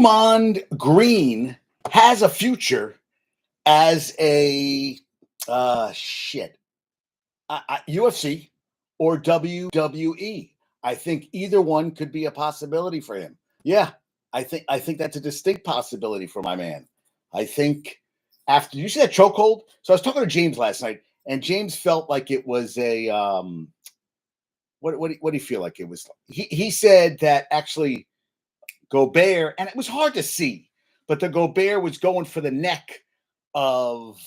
Draymond Green has a future as a UFC or WWE. I think either one could be a possibility for him. Yeah, I think that's a distinct possibility for my man. I think after you see that chokehold. So I was talking to James last night, and James felt like it was a what do you feel like it was? He said that actually Gobert, and it was hard to see, but the Gobert was going for the neck of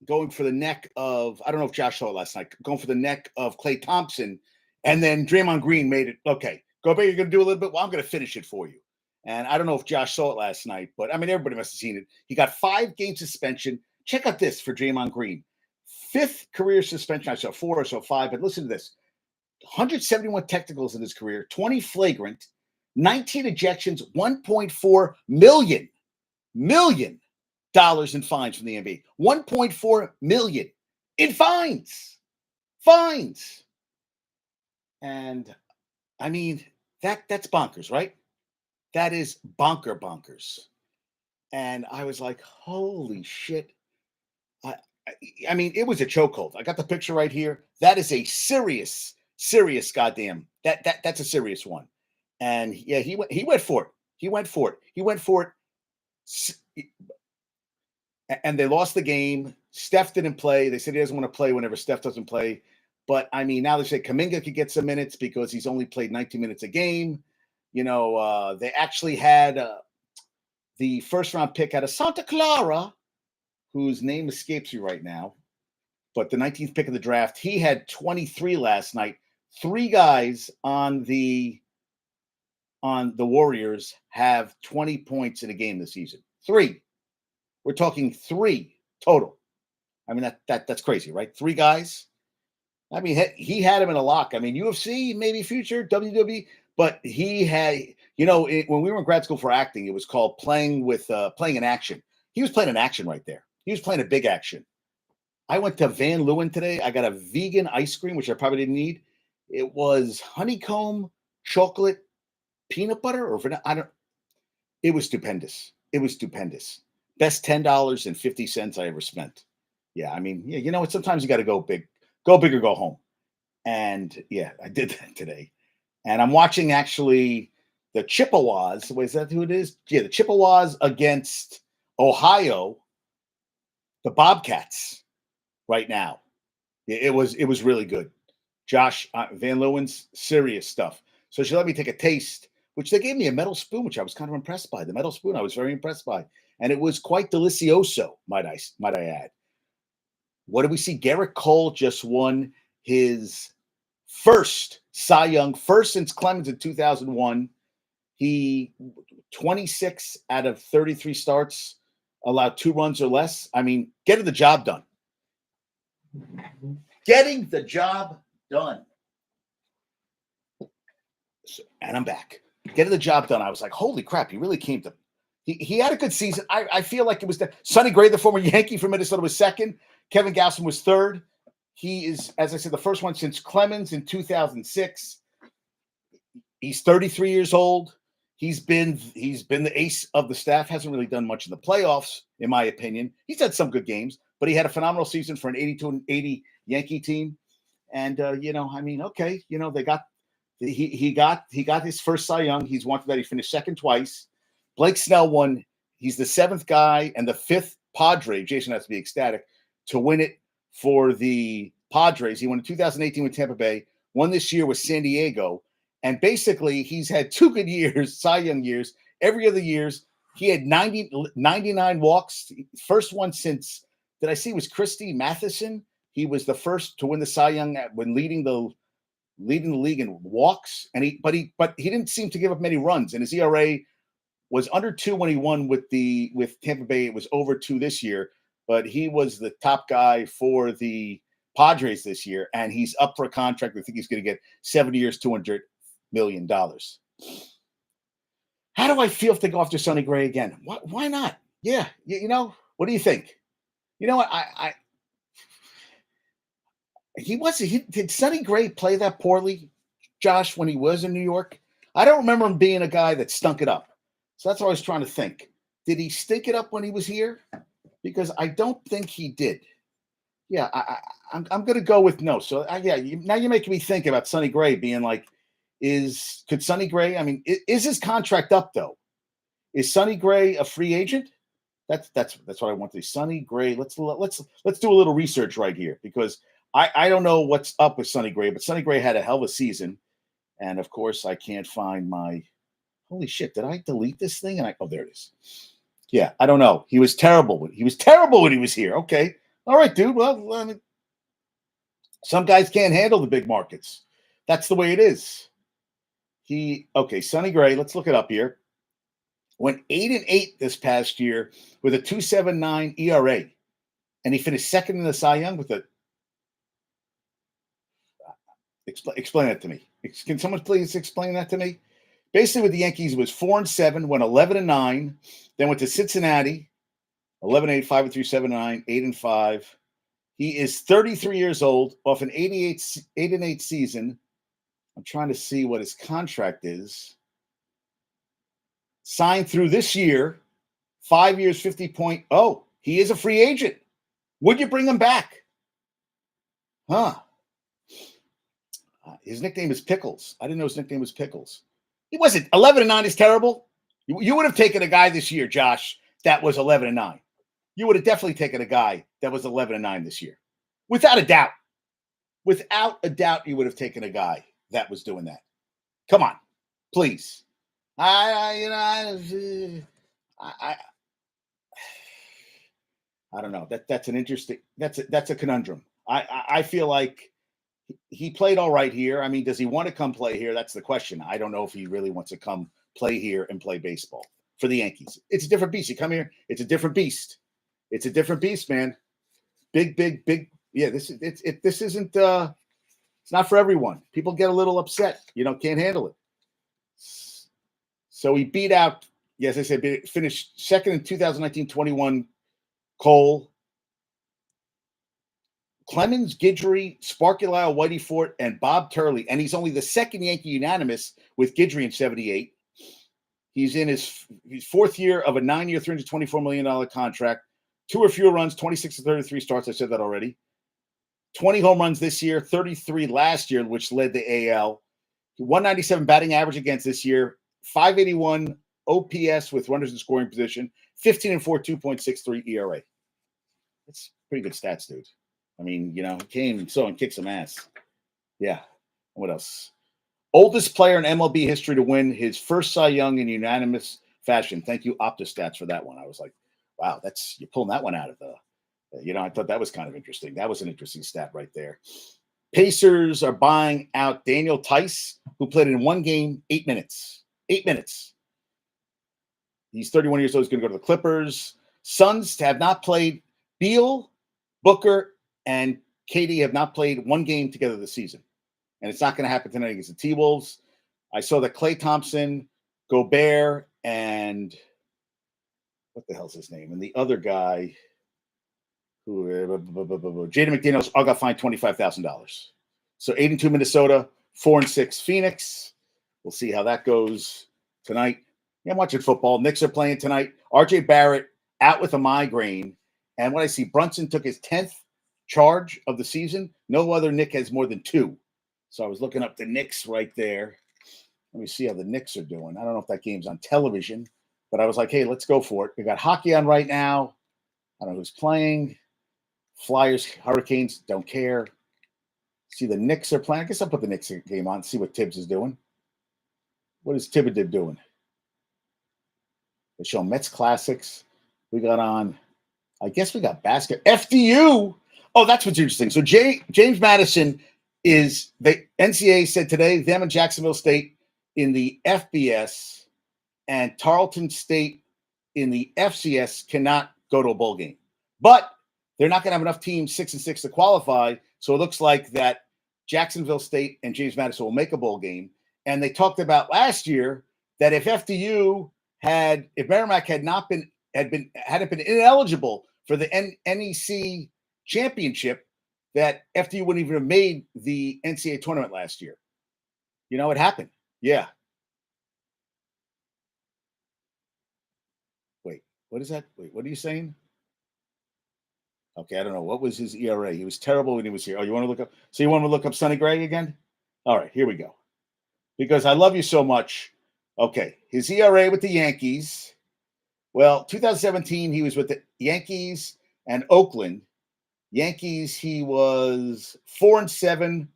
I don't know if Josh saw it last night, going for the neck of Klay Thompson, and then Draymond Green made it, okay, Gobert, you're going to do a little bit, well, I'm going to finish it for you. And I don't know if Josh saw it last night, but I mean, everybody must have seen it. He got 5-game suspension. Check out this for Draymond Green. 5th career suspension. I saw 4 or so 5, but listen to this. 171 technicals in his career, 20 flagrant, 19 ejections, $1.4 million in fines from the NBA. 1.4 million in fines. And I mean, that's bonkers, right? That is bonkers. And I was like, holy shit. I mean, it was a chokehold. I got the picture right here. That is a serious goddamn. That's a serious one. And yeah, he went for it. He went for it. And they lost the game. Steph didn't play. They said he doesn't want to play whenever Steph doesn't play. But I mean, now they say Kuminga could get some minutes because he's only played 19 minutes a game. You know, they actually had the first round pick out of Santa Clara, whose name escapes me right now, but the 19th pick of the draft. He had 23 last night. 3 guys on the Warriors have 20 points in a game this season. 3. We're talking 3 total. I mean, that's crazy, right? 3 guys. I mean, he had him in a lock. I mean, UFC, maybe future, WWE, but he had, you know, when we were in grad school for acting, it was called playing in action. He was playing an action right there. He was playing a big action. I went to Van Leeuwen today. I got a vegan ice cream, which I probably didn't need. It was honeycomb, chocolate, peanut butter, or vanilla. It was stupendous. Best $10.50 I ever spent. Yeah, I mean, yeah, you know what? Sometimes you got to go big or go home. And yeah, I did that today. And I'm watching actually the Chippewas. Wait, is that who it is? Yeah, the Chippewas against Ohio, the Bobcats right now. It was really good. Josh Van Leeuwen's serious stuff. So she let me take a taste, which they gave me a metal spoon, which I was kind of impressed by. The metal spoon I was very impressed by. And it was quite delicioso, might I add. What did we see? Garrett Cole just won his first Cy Young, first since Clemens in 2001. He 26 out of 33 starts, allowed 2 runs or less. I mean, getting the job done. And I'm back. Getting the job done. I was like, holy crap, he really came to. He had a good season. I feel like it was Sonny Gray, the former Yankee from Minnesota, was second. Kevin Gausman was third. He is, as I said, the first one since Clemens in 2006. He's 33 years old. He's been the ace of the staff. Hasn't really done much in the playoffs, in my opinion. He's had some good games, but he had a phenomenal season for an 82-80 Yankee team. And you know, I mean, okay, you know, he got his first Cy Young. He's wanted that. He finished second twice. Blake Snell won. He's the 7th guy and the 5th Padre. Jason has to be ecstatic to win it for the Padres. He won in 2018 with Tampa Bay. Won this year with San Diego. And basically, he's had 2 good years, Cy Young years. Every other years, he had 99 walks. First one since, did I see, was Christy Matheson. He was the first to win the Cy Young when leading the league in walks. And he didn't seem to give up many runs. And his ERA was under 2 when he won with Tampa Bay. It was over 2 this year. But he was the top guy for the Padres this year, and he's up for a contract. I think he's going to get 7 years, $200 million. How do I feel if they go after Sonny Gray again? Why not? Yeah, you know, what do you think? You know what? Did Sonny Gray play that poorly, Josh, when he was in New York? I don't remember him being a guy that stunk it up. So that's what I was trying to think. Did he stink it up when he was here? Because I don't think he did. Yeah, I'm going to go with no. So now you're making me think about Sonny Gray being like, could Sonny Gray? I mean, is his contract up though? Is Sonny Gray a free agent? That's what I want to see. Sonny Gray. Let's do a little research right here because I don't know what's up with Sonny Gray, but Sonny Gray had a hell of a season, and of course I can't find my. Holy shit! Did I delete this thing? And there it is. Yeah, I don't know. He was terrible. He was terrible when he was here. Okay, all right, dude. Well, I mean, some guys can't handle the big markets. That's the way it is. Sonny Gray. Let's look it up here. Went 8-8 this past year with a 2.79 ERA, and he finished second in the Cy Young with a. Explain that to me. Can someone please explain that to me? Basically, with the Yankees, it was 4-7, went 11-9, then went to Cincinnati, 11-8, 5-3, 7-9, 8-5. He is 33 years old, off an 8-8 season. I'm trying to see what his contract is. Signed through this year, 5 years, 50 point. Oh, he is a free agent. Would you bring him back? Huh. His nickname is Pickles. I didn't know his nickname was Pickles. He wasn't. 11-9 is terrible. You would have taken a guy this year, Josh, that was 11-9. You would have definitely taken a guy that was 11-9 this year. Without a doubt. Without a doubt, you would have taken a guy that was doing that. Come on, please. I don't know. That's an interesting. That's a conundrum. I feel like he played all right here. I mean, does he want to come play here? That's the question. I don't know if he really wants to come play here and play baseball for the Yankees. It's a different beast. You come here, it's a different beast. It's a different beast, man. Big. Yeah, this isn't. It's not for everyone. People get a little upset. Can't handle it. So he beat out. Yes, I said finished second in 2019-21. Cole, Clemens, Guidry, Sparky Lyle, Whitey Ford, and Bob Turley. And he's only the second Yankee unanimous with Guidry in 78. He's in his fourth year of a 9-year, $324 million contract. 2 or fewer runs, 26 to 33 starts. I said that already. 20 home runs this year, 33 last year, which led the AL. 197 batting average against this year, 581 OPS with runners in scoring position, 15-4, 2.63 ERA. That's pretty good stats, dude. I mean, he came and kicked some ass. Yeah. What else? Oldest player in MLB history to win his first Cy Young in unanimous fashion. Thank you, OptaStats, for that one. I was like, wow, you're pulling that one out of the. I thought that was kind of interesting. That was an interesting stat right there. Pacers are buying out Daniel Tice, who played in one game, 8 minutes. 8 minutes. He's 31 years old. He's going to go to the Clippers. Suns have not played. Beal, Booker, and KD have not played one game together this season. And it's not going to happen tonight against the T-Wolves. I saw that Klay Thompson, Gobert, and what the hell's his name? And the other guy, Jaden McDaniels, all got fined $25,000. So 8-2 Minnesota, 4-6 Phoenix. We'll see how that goes tonight. Yeah, I'm watching football. Knicks are playing tonight. RJ Barrett out with a migraine. And what I see, Brunson took his 10th charge of the season. No other Knick has more than 2. So I was looking up the Knicks right there. Let me see how the Knicks are doing. I don't know if that game's on television, but I was like, hey, let's go for it. We got hockey on right now. I don't know who's playing. Flyers, Hurricanes, don't care. See, the Knicks are playing. I guess I'll put the Knicks game on, see what Tibbs is doing. What is Thibodeau doing? They show Mets Classics. We got on, I guess we got basket. FDU. Oh, that's what's interesting. So James Madison is, the NCAA said today, them and Jacksonville State in the FBS and Tarleton State in the FCS cannot go to a bowl game. But they're not going to have enough teams 6-6 to qualify. So it looks like that Jacksonville State and James Madison will make a bowl game. And they talked about last year that if Merrimack hadn't been ineligible for the NEC championship, that FDU wouldn't even have made the NCAA tournament last year. It happened. Yeah. What is that? Wait, what are you saying? Okay, I don't know. What was his ERA? He was terrible when he was here. Oh, you want to look up? So you want to look up Sonny Gray again? All right, here we go. Because I love you so much. Okay, his ERA with the Yankees. Well, 2017, he was with the Yankees and Oakland. Yankees, he was 4-7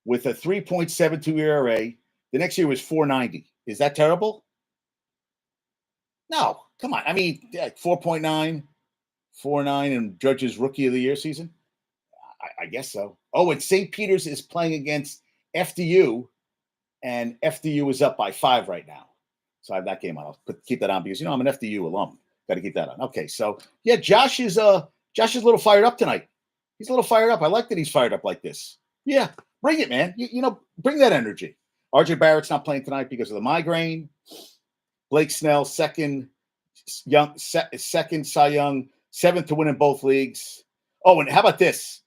with a 3.72 ERA. The next year was 4.90. Is that terrible? No, come on. I mean, 4.9, 4.9 in Judge's Rookie of the Year season. I guess so. Oh, and St. Peter's is playing against FDU, and FDU is up by 5 right now. So I have that game on. I'll keep that on because I'm an FDU alum. Got to keep that on. Okay, so yeah, Josh is a little fired up tonight. He's a little fired up. I like that he's fired up like this. Yeah, bring it, man. Bring that energy. RJ Barrett's not playing tonight because of the migraine. Blake Snell, second Cy Young, 7th to win in both leagues. Oh, and how about this?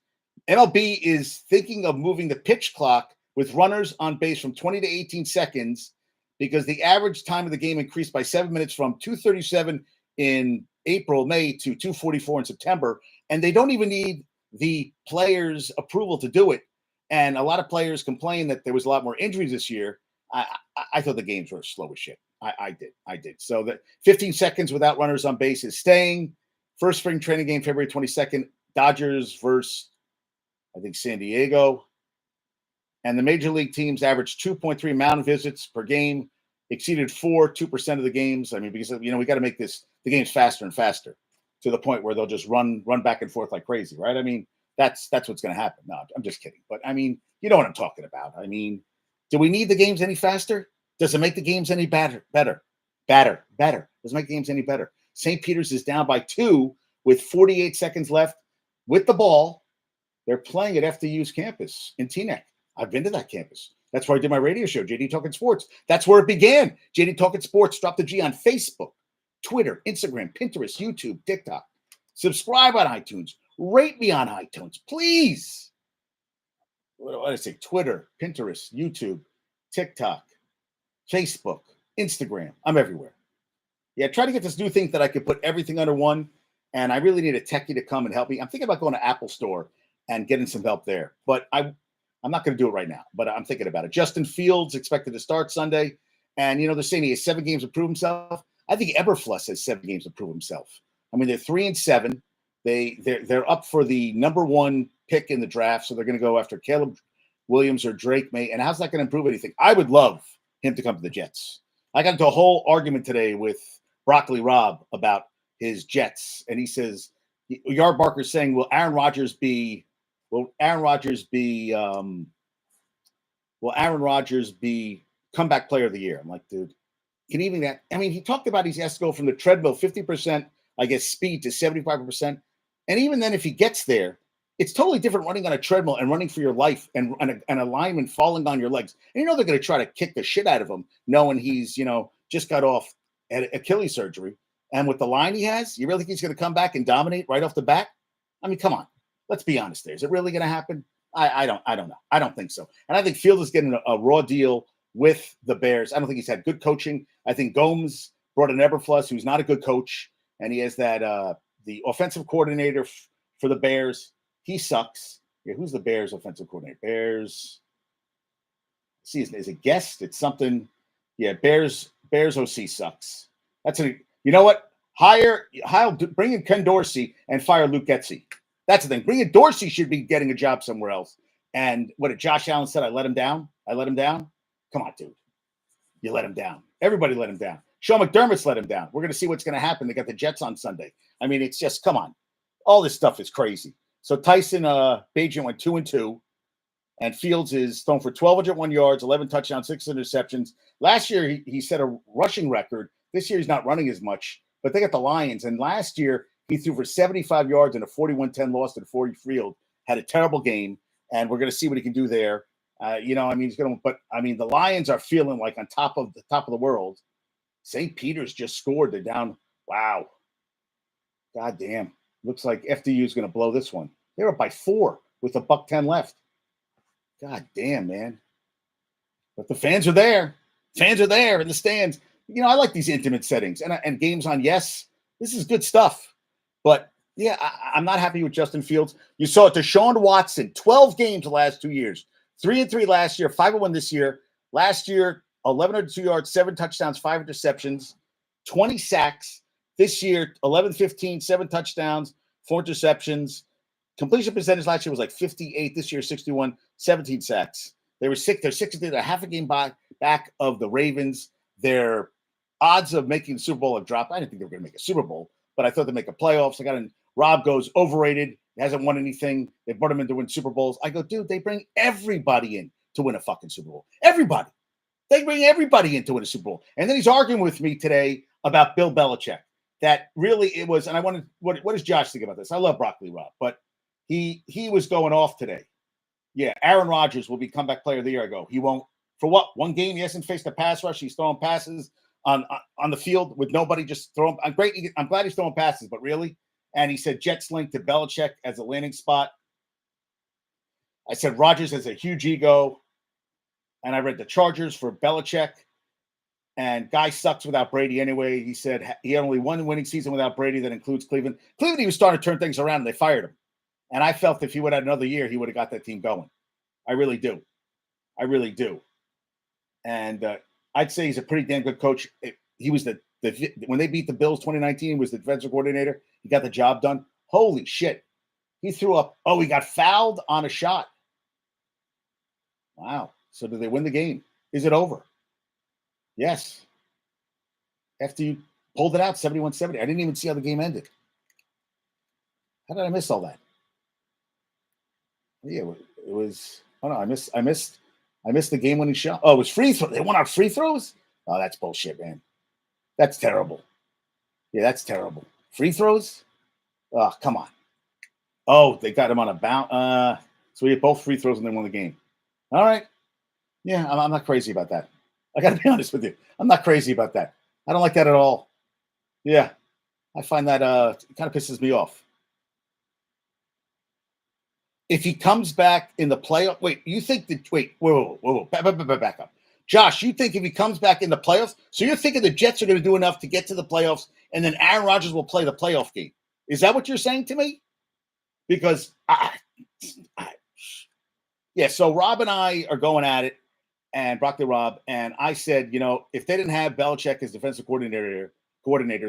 MLB is thinking of moving the pitch clock with runners on base from 20 to 18 seconds because the average time of the game increased by 7 minutes from 2:37 in May to 2:44 in September. And they don't even need the players' approval to do it. And a lot of players complained that there was a lot more injuries this year. I thought the games were slow as shit. I did. So that 15 seconds without runners on base is staying. First spring training game, February 22nd, Dodgers versus, I think, San Diego. And the major league teams averaged 2.3 mound visits per game, exceeded 2% of the games. I mean, because, we got to make the games faster and faster to the point where they'll just run back and forth like crazy, right? I mean, that's what's going to happen. No, I'm just kidding. But, I mean, you know what I'm talking about. I mean, do we need the games any faster? Does it make the games any better? Does it make the games any better? St. Peter's is down by 2 with 48 seconds left with the ball. They're playing at FDU's campus in Teaneck. I've been to that campus. That's where I did my radio show, JD Talkin Sports. That's where it began. JD Talkin Sports. Drop the G on Facebook, Twitter, Instagram, Pinterest, YouTube, TikTok. Subscribe on iTunes. Rate me on iTunes, please. What do I say? Twitter, Pinterest, YouTube, TikTok, Facebook, Instagram. I'm everywhere. Yeah, try to get this new thing that I could put everything under one. And I really need a techie to come and help me. I'm thinking about going to Apple Store and getting some help there. But I'm not going to do it right now, but I'm thinking about it. Justin Fields expected to start Sunday. And, they're saying he has 7 games to prove himself. I think Eberflus has 7 games to prove himself. I mean, they're 3-7. They're up for the number 1 pick in the draft. So they're going to go after Caleb Williams or Drake May. And how's that going to improve anything? I would love him to come to the Jets. I got into a whole argument today with Broccoli Rob about his Jets. And he says, Yard Barker's saying, will Aaron Rodgers be comeback player of the year? I'm like, dude, can even that? I mean, he talked about he has to go from the treadmill 50%, I guess, speed to 75%. And even then, if he gets there, it's totally different running on a treadmill and running for your life and a lineman falling on your legs. And they're going to try to kick the shit out of him, knowing he's, just got off Achilles surgery. And with the line he has, you really think he's going to come back and dominate right off the bat? I mean, come on. Let's be honest there. Is it really going to happen? I don't know. I don't think so. And I think Fields is getting a raw deal with the Bears. I don't think he's had good coaching. I think Gomes brought in Eberflus, who's not a good coach. And he has that the offensive coordinator for the Bears. He sucks. Yeah, who's the Bears offensive coordinator? Bears. See, is it Guest? It's something. Yeah, Bears OC sucks. That's a. You know what? Bring in Ken Dorsey and fire Luke Getsy. That's the thing. Bring in Dorsey should be getting a job somewhere else. And what did Josh Allen said? I let him down. Come on, dude. You let him down. Everybody let him down. Sean McDermott's let him down. We're going to see what's going to happen. They got the Jets on Sunday. I mean, it's just, come on. All this stuff is crazy. So Tyson Bagent went 2-2. And Fields is thrown for 1,201 yards, 11 touchdowns, 6 interceptions. Last year, he set a rushing record. This year, he's not running as much. But they got the Lions. And last year, he threw for 75 yards in a 41-10 loss to the Ford Field. Had a terrible game. And we're going to see what he can do there. He's going to. But, the Lions are feeling like on top of the world. St. Peter's just scored. They're down. Wow. God damn. Looks like FDU is going to blow this one. They're up by 4 with $1:10 left. God damn, man. But the fans are there. Fans are there in the stands. I like these intimate settings and games on Yes. This is good stuff. But yeah, I'm not happy with Justin Fields. You saw it to Deshaun Watson, 12 games the last 2 years, 3-3 last year, 5-1 this year. Last year, 1,102 yards, 7 touchdowns, 5 interceptions, 20 sacks. This year, 11-15, 7 touchdowns, 4 interceptions. Completion percentage last year was like 58. This year, 61, 17 sacks. They were sick. They're 60. They're half a game back of the Ravens. Their odds of making the Super Bowl have dropped. I didn't think they were going to make a Super Bowl, but I thought they'd make a playoffs. I got in. Rob goes overrated. He hasn't won anything. They brought him in to win Super Bowls. I go, dude, they bring everybody in to win a fucking Super Bowl. Everybody. They bring everybody in to win a Super Bowl. And then he's arguing with me today about Bill Belichick. That really it was, and I wanted, what does Josh think about this? I love Broccoli Rob, but he was going off today. Yeah, Aaron Rodgers will be comeback player of the year. I go, he won't. For what? One game, he hasn't faced a pass rush. He's throwing passes on the field with nobody just throwing. I'm glad he's throwing passes, but really? And he said Jets linked to Belichick as a landing spot. I said Rodgers has a huge ego. And I read the Chargers for Belichick. And guy sucks without Brady anyway. He said he had only one winning season without Brady. That includes Cleveland. Cleveland, he was starting to turn things around, and they fired him. And I felt if he would have had another year, he would have got that team going. I really do. I really do. And I'd say he's a pretty damn good coach. He was when they beat the Bills 2019, he was the defensive coordinator. He got the job done. Holy shit. He threw up. Oh, he got fouled on a shot. Wow. So did they win the game? Is it over? Yes. After you pulled it out 71-70. I didn't even see how the game ended. How did I miss all that? Yeah, it was. Oh no, I missed the game-winning shot. Oh, it was free throw. They won on free throws? Oh, that's bullshit, man. That's terrible. Yeah, that's terrible. Free throws? Oh, come on. Oh, they got him on a bounce. So we had both free throws and they won the game. All right. Yeah, I'm not crazy about that. I got to be honest with you. I'm not crazy about that. I don't like that at all. Yeah, I find that it kind of pisses me off. If he comes back in the playoff, whoa, back up. Josh, you think if he comes back in the playoffs, so you're thinking the Jets are going to do enough to get to the playoffs and then Aaron Rodgers will play the playoff game. Is that what you're saying to me? Because yeah, so Rob and I are going at it, and Broccoli Rob, and I said, if they didn't have Belichick as defensive coordinator,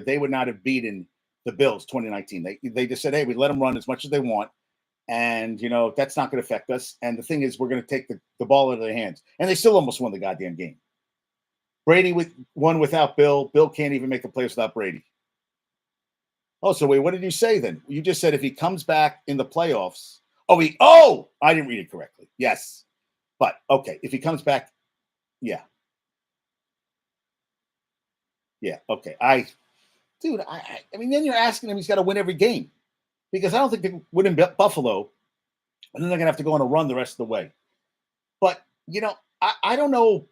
they would not have beaten the Bills 2019. They just said, hey, we let them run as much as they want, and that's not going to affect us. And the thing is, we're going to take the ball out of their hands, and they still almost won the goddamn game. Brady won without Bill. Bill can't even make the playoffs without Brady. Oh, so wait, what did you say then? You just said if he comes back in the playoffs. I didn't read it correctly. Yes. But okay, if he comes back, yeah. Yeah, okay. I mean, then you're asking him he's got to win every game. Because I don't think they win in Buffalo, and then they're gonna have to go on a run the rest of the way. But I don't know.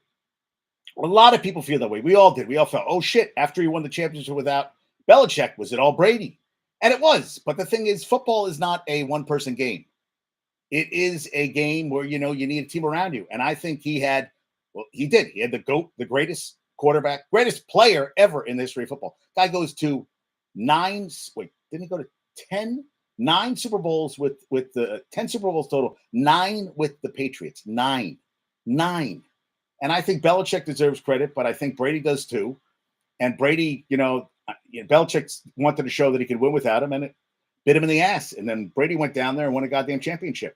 A lot of people feel that way. We all did. We all felt, oh shit, after he won the championship without Belichick, was it all Brady? And it was. But the thing is, football is not a one-person game. It is a game where, you need a team around you. And I think he did. He had the GOAT, the greatest quarterback, greatest player ever in the history of football. Guy goes to 9. Wait, didn't he go to 10? 9 Super Bowls with the 10 Super Bowls total, 9 with the Patriots. 9. And I think Belichick deserves credit, but I think Brady does too. And Brady, Belichick wanted to show that he could win without him, and it bit him in the ass. And then Brady went down there and won a goddamn championship.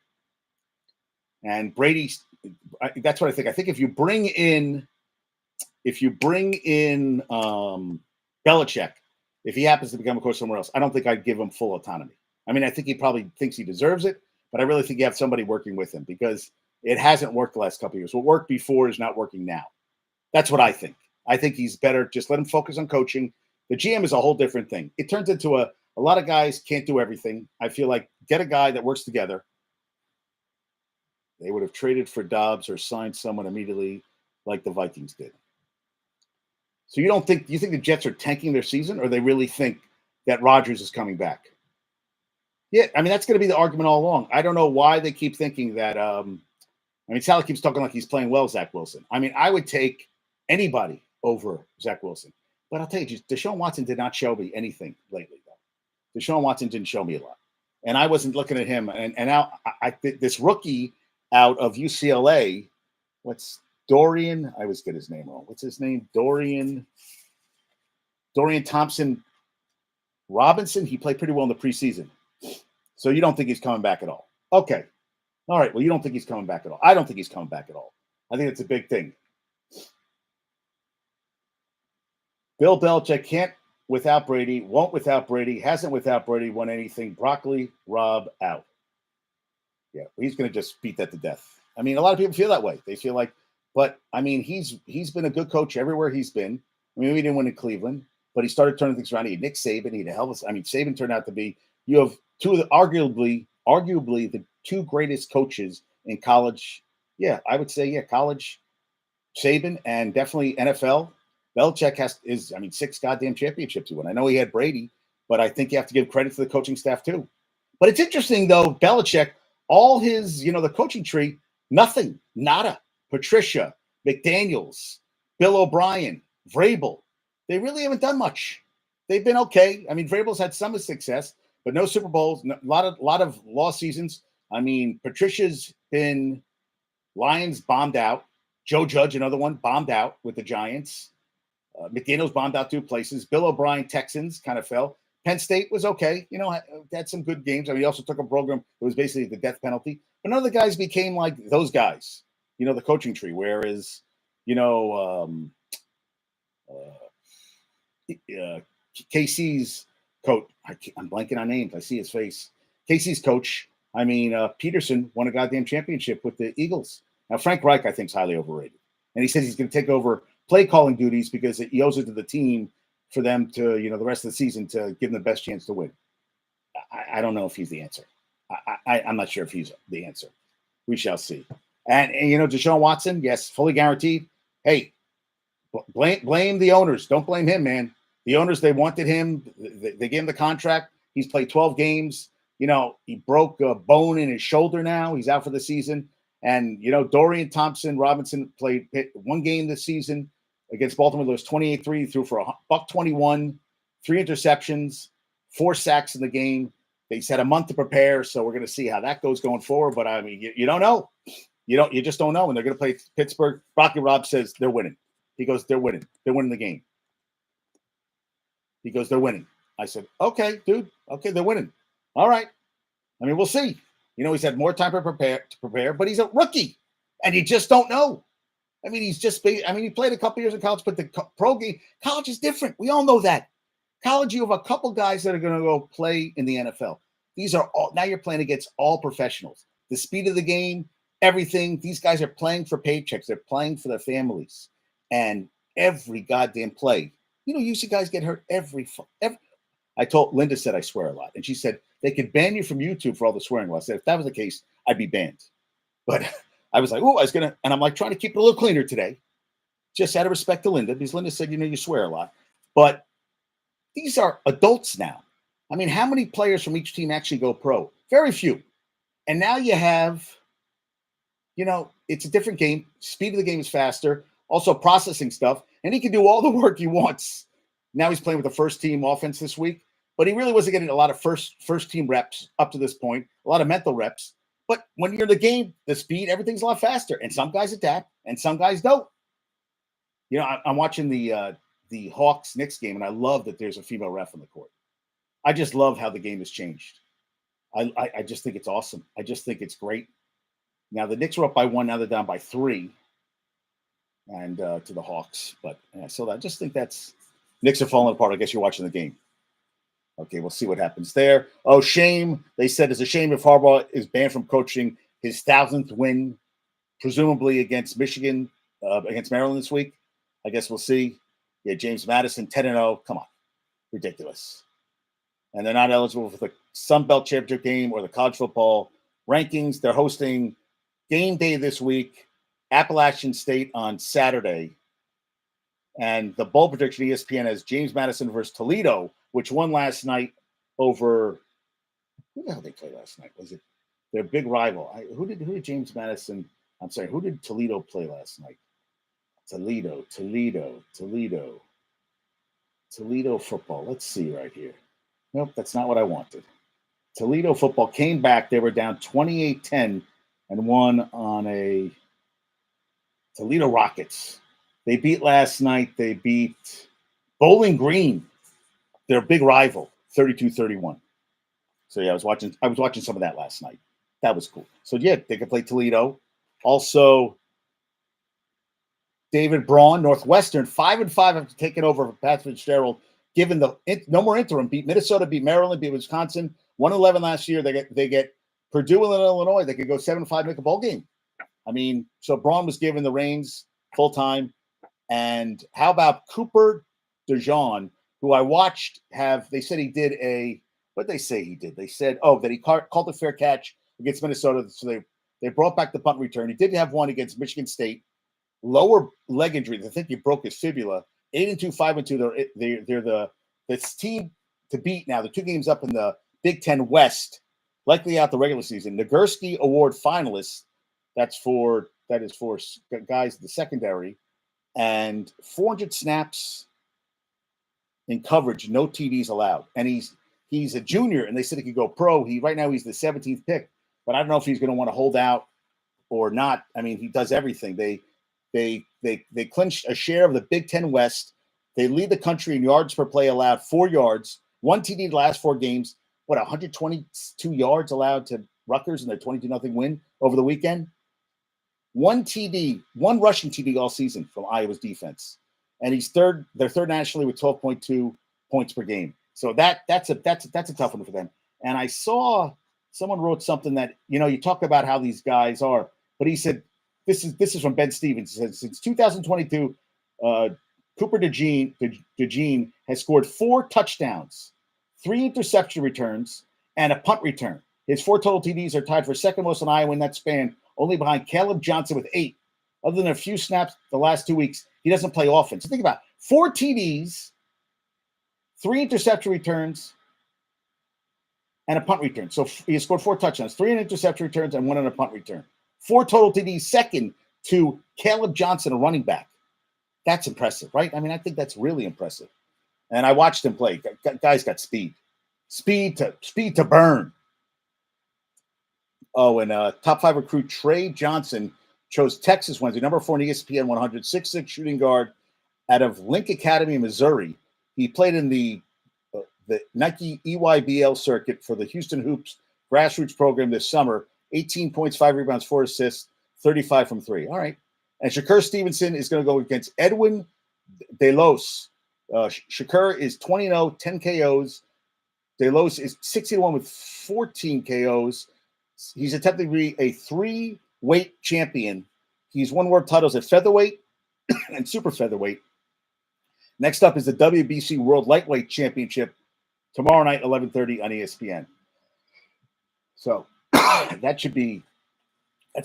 And that's what I think. I think if you bring in Belichick, if he happens to become a coach somewhere else, I don't think I'd give him full autonomy. I mean, I think he probably thinks he deserves it, but I really think you have somebody working with him because it hasn't worked the last couple of years. What worked before is not working now. That's what I think. I think he's better. Just let him focus on coaching. The GM is a whole different thing. It turns into a lot of guys can't do everything. I feel like get a guy that works together. They would have traded for Dobbs or signed someone immediately like the Vikings did. So you think the Jets are tanking their season, or they really think that Rodgers is coming back? Yeah, I mean, that's going to be the argument all along. I don't know why they keep thinking that. Sally keeps talking like he's playing well, Zach Wilson. I mean, I would take anybody over Zach Wilson. But I'll tell you, Deshaun Watson did not show me anything lately, though. Deshaun Watson didn't show me a lot. And I wasn't looking at him. And now this rookie out of UCLA, what's Dorian? I always get his name wrong. What's his name? Dorian Thompson Robinson. He played pretty well in the preseason. So you don't think he's coming back at all? Okay. All right. Well, you don't think he's coming back at all. I don't think he's coming back at all. I think it's a big thing. Bill Belichick can't without Brady, won't without Brady, hasn't without Brady won anything. Broccoli, Rob out. Yeah, he's going to just beat that to death. I mean, a lot of people feel that way. They feel like, but I mean, he's been a good coach everywhere he's been. I mean, we didn't win in Cleveland, but he started turning things around. He had Nick Saban. He had a hell of a, I mean, Saban turned out to be, you have two of the, arguably the two greatest coaches in college. Yeah, I would say, yeah, college, Saban, and definitely NFL. Belichick is 6 goddamn championships he won. I know he had Brady, but I think you have to give credit to the coaching staff too. But it's interesting though, Belichick, all his, the coaching tree, nothing, nada. Patricia, McDaniels, Bill O'Brien, Vrabel. They really haven't done much. They've been okay. I mean, Vrabel's had some success, but no Super Bowls, a lot of lost seasons. I mean, Patricia's been Lions bombed out. Joe Judge, another one, bombed out with the Giants. McDaniels bombed out 2 places. Bill O'Brien, Texans, kind of fell. Penn State was okay. Had some good games. I mean, he also took a program that was basically the death penalty. But none of the guys became like those guys, the coaching tree. Whereas, KC's coach, I'm blanking on names. I see his face. KC's coach, Peterson won a goddamn championship with the Eagles. Now, Frank Reich, I think, is highly overrated. And he says he's going to take over play calling duties because he owes it to the team for them to, the rest of the season to give them the best chance to win. I don't know if he's the answer. I'm not sure if he's the answer. We shall see. And Deshaun Watson, yes, fully guaranteed. Hey, blame the owners. Don't blame him, man. The owners, they wanted him. They gave him the contract. He's played 12 games. He broke a bone in his shoulder now. He's out for the season. And, Dorian Thompson Robinson played 1 game this season against Baltimore. There was 28-3, threw for $121, 3 interceptions, 4 sacks in the game. They said a month to prepare, so we're going to see how that goes going forward. But, I mean, you don't know. You just don't know. And they're going to play Pittsburgh. Broccoli Rob says they're winning. He goes, they're winning. They're winning the game. He goes, they're winning. I said, okay, dude. Okay, they're winning. All right. I mean, we'll see. He's had more time to prepare, but he's a rookie, and you just don't know. I mean, he played a couple years in college, but the pro game, college is different. We all know that. College, you have a couple guys that are going to go play in the NFL. These are all, now you're playing against all professionals. The speed of the game, everything. These guys are playing for paychecks. They're playing for their families. And every goddamn play, usually guys get hurt every. I told Linda said I swear a lot, and she said they could ban you from YouTube for all the swearing. Well, I said if that was the case, I'd be banned. But I was like, and I'm like trying to keep it a little cleaner today, just out of respect to Linda, because Linda said, you swear a lot. But these are adults now. I mean, how many players from each team actually go pro? Very few. And now you have, it's a different game. Speed of the game is faster. Also processing stuff, and he can do all the work he wants. Now he's playing with the first team offense this week, but he really wasn't getting a lot of first team reps up to this point, a lot of mental reps. But when you're in the game, the speed, everything's a lot faster, and some guys adapt and some guys don't. I'm watching the Hawks Knicks game, and I love that there's a female ref on the court. I just love how the game has changed. I just think it's awesome. I just think it's great. Now the Knicks are up by 1, now they're down by 3. And to the Hawks. But so I just think Knicks are falling apart. I guess you're watching the game. Okay, we'll see what happens there. Oh, shame. They said it's a shame if Harbaugh is banned from coaching his 1,000th win, presumably against Michigan, against Maryland this week. I guess we'll see. Yeah, James Madison, 10-0. Come on. Ridiculous. And they're not eligible for the Sun Belt Championship game or the college football rankings. They're hosting game day this week. Appalachian State on Saturday. And the bowl prediction, ESPN has James Madison versus Toledo, which won last night over who the hell did they play last night? Was it their big rival? Who did James Madison? I'm sorry, who did Toledo play last night? Toledo. Toledo football. Let's see right here. Nope, that's not what I wanted. Toledo football came back. They were down 28-10 and won on a Toledo Rockets. They beat last night. They beat Bowling Green, their big rival, 32-31. So yeah, I was watching some of that last night. That was cool. So yeah, they could play Toledo. Also, David Braun, Northwestern, 5-5 after taking over from Pat Fitzgerald, given the no more interim. Beat Minnesota, beat Maryland, beat Wisconsin, 1-11 last year. They get Purdue and Illinois. They could go 7-5, make a bowl game. I mean, so Braun was given the reins full time. And how about Cooper DeJean, who I watched they said he did what did they say he did? They said, that he called a fair catch against Minnesota. So they brought back the punt return. He did have one against Michigan State. Lower leg injury. I think he broke his fibula. 8-2, 5-2. They're the team to beat now. The 2 games up in the Big Ten West, likely out the regular season. Nagurski Award finalists. That is for guys in the secondary, and 400 snaps in coverage, no TDs allowed. And he's a junior, and they said he could go pro. Right now he's the 17th pick, but I don't know if he's going to want to hold out or not. I mean, he does everything. They clinched a share of the Big Ten West. They lead the country in yards per play allowed, 4 yards, 1 TD the last 4 games. 122 yards allowed to Rutgers in their 22-0 win over the weekend. 1 TD, 1 rushing TD all season from Iowa's defense, and he's third. They're third nationally with 12.2 points per game. So that's a tough one for them. And I saw someone wrote something that you talk about how these guys are, but he said. This is from Ben Stevens. He said, since 2022, Cooper DeJean has scored 4 touchdowns, 3 interception returns, and a punt return. His 4 total TDs are tied for second most in Iowa in that span, only behind Caleb Johnson with 8. Other than a few snaps the last 2 weeks, he doesn't play offense. So think about it. 4 TDs, 3 interception returns, and a punt return. So he has scored 4 touchdowns, 3 interception returns, and 1 on a punt return. 4 total TDs, second to Caleb Johnson, a running back. That's impressive, right? I mean, I think that's really impressive. And I watched him play. Guy's got speed to burn. Oh, and top 5 recruit Trey Johnson chose Texas Wednesday, number 4 in ESPN 100, 6'6" shooting guard out of Link Academy, Missouri. He played in the Nike EYBL circuit for the Houston Hoops grassroots program this summer. 18 points, 5 rebounds, 4 assists, 35 from 3. All right. And Shakur Stevenson is going to go against Edwin Delos. Shakur is 20-0, 10 KOs. Delos is 60-1 with 14 KOs. He's attempting to be a 3-weight champion. He's won world titles at featherweight and super featherweight. Next up is the WBC World Lightweight Championship tomorrow night, 11:30 on ESPN. So that's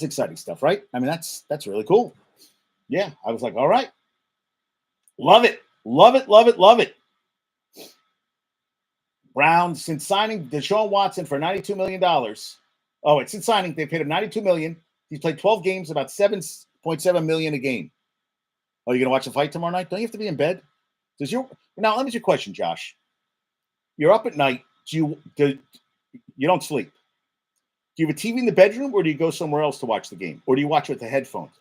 exciting stuff, right? I mean, that's really cool. Yeah, I was like, all right. Love it. Love it, love it, love it. Browns, since signing Deshaun Watson for $92 million. Oh, it's since signing, they paid him $92 million. He's played 12 games, about $7.7 million a game. Oh, you're going to watch the fight tomorrow night? Don't you have to be in bed? Now, let me ask you a question, Josh. You're up at night. You don't sleep. Do you have a TV in the bedroom, or do you go somewhere else to watch the game, or do you watch with the headphones?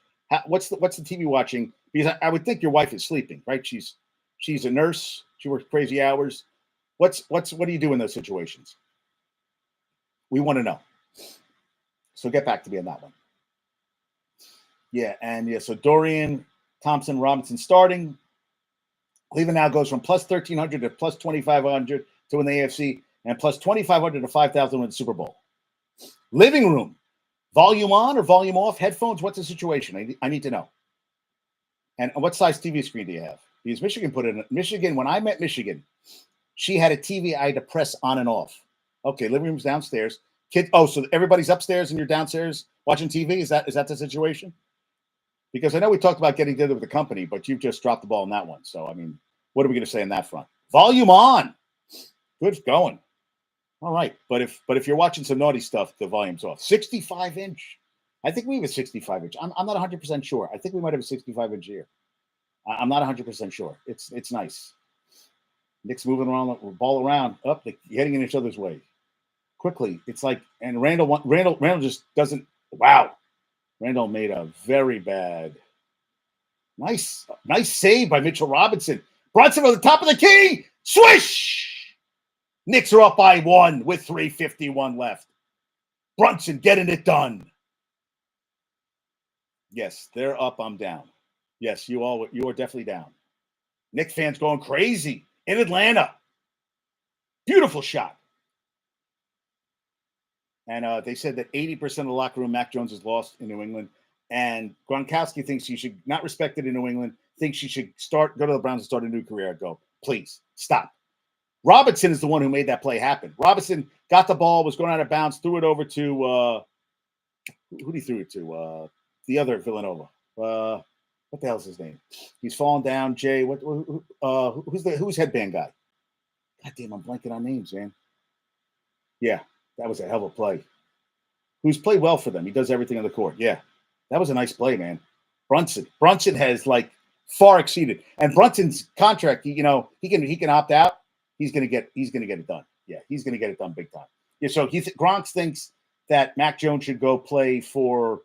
What's the TV watching? Because I would think your wife is sleeping, right? She's a nurse. She works crazy hours. What do you do in those situations? We want to know. So get back to me on that one. Yeah, so Dorian Thompson-Robinson starting. Cleveland now goes from plus 1,300 to plus 2,500 to win the AFC, and plus 2,500 to 5,000 to win the Super Bowl. Living room, volume on or volume off? Headphones? What's the situation? I need to know. And what size TV screen do you have? Because Michigan, when I met Michigan, she had a TV I had to press on and off. Okay, living room's downstairs. So everybody's upstairs and you're downstairs watching TV? Is that the situation? Because I know we talked about getting together with the company, but you've just dropped the ball on that one. So, I mean, what are we going to say on that front? Volume on. Good going. All right. But if you're watching some naughty stuff, the volume's off. 65-inch. I think we have a 65-inch. I'm not 100% sure. I think we might have a 65-inch here. I'm not 100% sure. It's nice. Knicks moving around, ball around, up, heading in each other's way quickly. It's like, and Randall just doesn't. Wow, Randall made a very bad. Nice save by Mitchell Robinson. Brunson on the top of the key. Swish! Knicks are up by 1 with 3:51 left. Brunson getting it done. Yes, they're up. I'm down. Yes, you are definitely down. Knicks fans going crazy in Atlanta. Beautiful shot. And they said that 80% of the locker room, Mac Jones is lost in New England. And Gronkowski thinks he should not respect it in New England, thinks he should go to the Browns and start a new career. Go, please, stop. Robinson is the one who made that play happen. Robinson got the ball, was going out of bounds, threw it over to, who did he threw it to? The other Villanova. What the hell's his name? He's falling down. Jay, who's headband guy? God damn, I'm blanking on names, man. Yeah, that was a hell of a play. Who's played well for them. He does everything on the court. Yeah, that was a nice play, man. Brunson has far exceeded. And Brunson's contract, he can opt out. He's gonna get it done. Yeah, he's gonna get it done big time. Yeah, so Gronk thinks that Mac Jones should go play for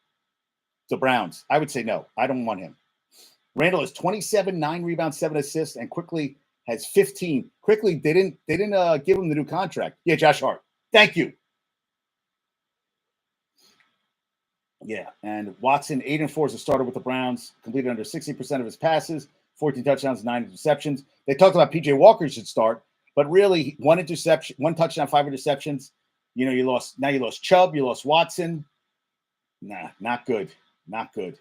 the Browns. I would say no. I don't want him. Randall has 27, 9 rebounds, 7 assists, and Quickly has 15. Quickly, they didn't give him the new contract. Yeah, Josh Hart. Thank you. Yeah, and Watson, 8-4 as a starter with the Browns, completed under 60% of his passes, 14 touchdowns, 9 interceptions. They talked about P.J. Walker should start, but really 1 interception, 1 touchdown, 5 interceptions. You lost Chubb, you lost Watson. Nah, not good. Not good.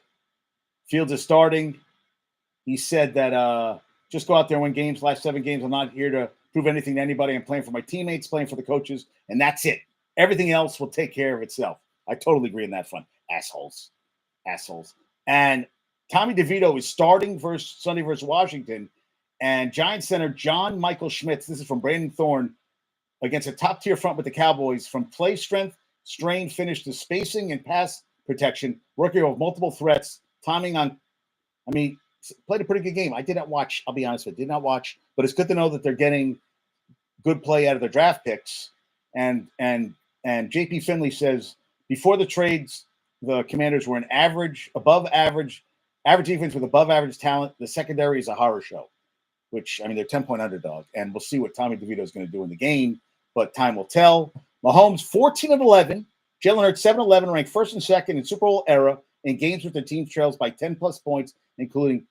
Fields is starting. He said that just go out there and win games. Last 7 games, I'm not here to prove anything to anybody. I'm playing for my teammates, playing for the coaches, and that's it. Everything else will take care of itself. I totally agree on that front. Assholes. And Tommy DeVito is starting Sunday versus Washington, and Giants center John Michael Schmitz, this is from Brandon Thorne, against a top-tier front with the Cowboys, from play strength, strain finish to spacing and pass protection, working with multiple threats, timing on, played a pretty good game. I did not watch, I'll be honest with you, did not watch, but it's good to know that they're getting good play out of their draft picks. And JP Finley says, before the trades, the Commanders were an average defense with above average talent. The secondary is a horror show, which, they're 10-point underdog. And we'll see what Tommy DeVito is going to do in the game, but time will tell. Mahomes, 14-11. Jalen Hurts, 7-11, ranked first and second in Super Bowl era in games with their team trails by 10-plus points, including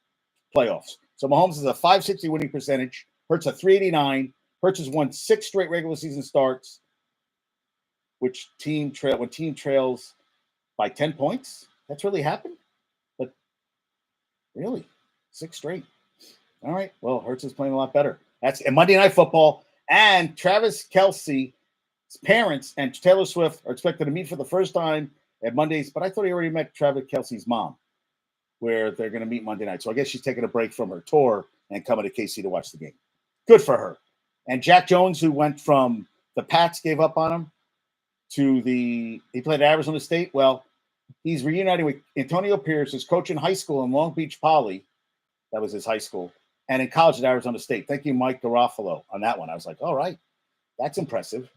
playoffs. So Mahomes is a .560 winning percentage. Hurts a .389. Hurts has won 6 straight regular season starts, when team trails by 10 points. That's really happened? But really, 6 straight. All right. Well, Hurts is playing a lot better. That's Monday Night Football. And Travis Kelce's parents and Taylor Swift are expected to meet for the first time at Mondays. But I thought he already met Travis Kelce's mom, where they're going to meet Monday night. So I guess she's taking a break from her tour and coming to KC to watch the game. Good for her. And Jack Jones, who went from the Pats, gave up on him, he played at Arizona State. Well, he's reuniting with Antonio Pierce, his coach in high school in Long Beach Poly. That was his high school. And in college at Arizona State. Thank you, Mike Garofalo, on that one. I was like, all right, that's impressive.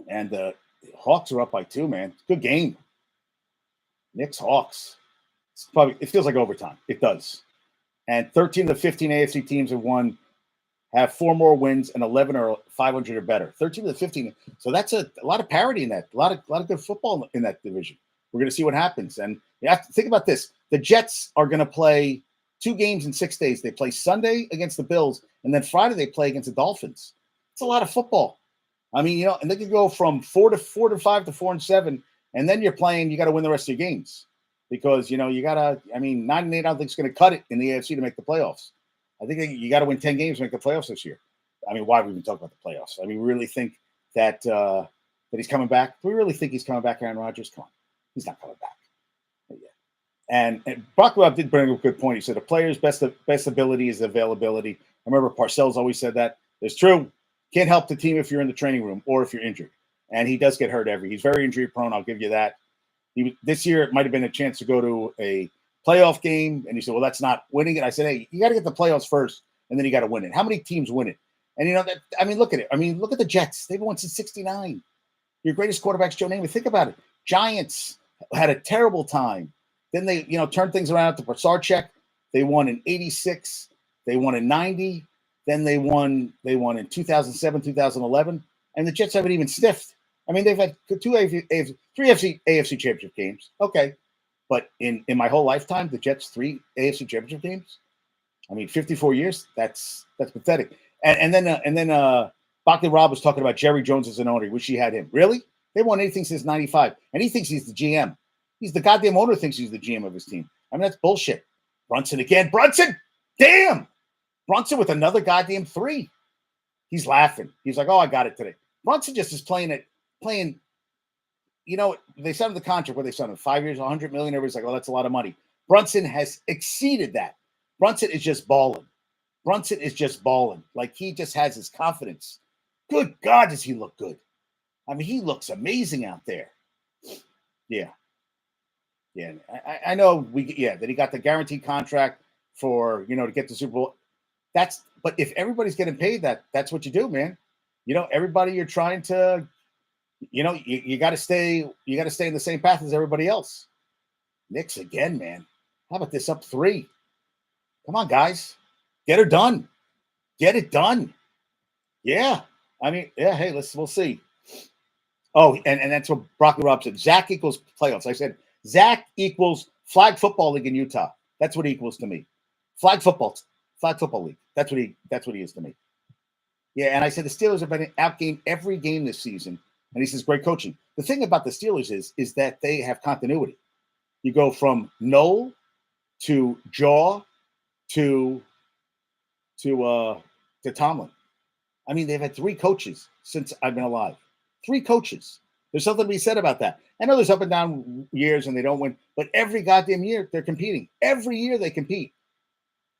And the Hawks are up by 2, man. Good game. Knicks, Hawks. It feels like overtime. It does. And 13 of the 15 AFC teams have 4 more wins, and 11 are 500 or better. 13 of the 15. So that's a lot of parity in that. A lot of good football in that division. We're going to see what happens. And you have to think about this. The Jets are going to play 2 games in 6 days. They play Sunday against the Bills, and then Friday they play against the Dolphins. It's a lot of football. And they could go from 4-5 to 4-7, and then you're playing. You got to win the rest of your games because you got to. 9-8. I don't think it's going to cut it in the AFC to make the playoffs. I think you got to win 10 games to make the playoffs this year. Why would we even talk about the playoffs? We really think that he's coming back. Do we really think he's coming back, Aaron Rodgers? Come on, he's not coming back. And Brock Webb did bring up a good point. He said a player's best ability is availability. I remember Parcells always said that. It's true. Can't help the team if you're in the training room or if you're injured. And he does get hurt he's very injury prone. I'll give you that. This year, it might have been a chance to go to a playoff game. And he said, well, that's not winning it. I said, hey, you got to get the playoffs first and then you got to win it. How many teams win it? And look at it. Look at the Jets. They've won since '69. Your greatest quarterback's Joe Namath. Think about it. Giants had a terrible time. Then they, turned things around to Brsarchek. They won in '86. They won in '90. Then they won in 2007, 2011. And the Jets haven't even sniffed. They've had three AFC championship games. Okay. But in my whole lifetime, the Jets, 3 AFC championship games. 54 years. That's pathetic. And then Buckley Rob was talking about Jerry Jones as an owner. Wish he had him. Really? They won anything since '95, and he thinks he's the GM. He's the goddamn owner. Thinks he's the GM of his team. That's bullshit. Brunson again. Brunson. Damn. Brunson with another goddamn 3. He's laughing. He's like, "Oh, I got it today." Brunson just is playing. They signed the contract where they signed him 5 years, $100 million. Everybody's like, "Oh, that's a lot of money." Brunson has exceeded that. Brunson is just balling. Like he just has his confidence. Good God, does he look good? He looks amazing out there. Yeah. I know that he got the guaranteed contract for, to get the Super Bowl. But if everybody's getting paid that's what you do, man. Everybody you're trying to, you got to stay in the same path as everybody else. Knicks again, man. How about this up 3? Come on, guys. Get her done. Get it done. Yeah. Hey, we'll see. Oh, and that's what Broccoli Rob said. Zach equals playoffs. I said, Zach equals flag football league in Utah. That's what he equals to me. Flag football league. That's what he is to me. Yeah, and I said the Steelers have been outgained every game this season. And he says, great coaching. The thing about the Steelers is that they have continuity. You go from Noel to Jaw to Tomlin. They've had 3 coaches since I've been alive. 3 coaches. There's something to be said about that. I know there's up and down years and they don't win, but every goddamn year they're competing. Every year they compete.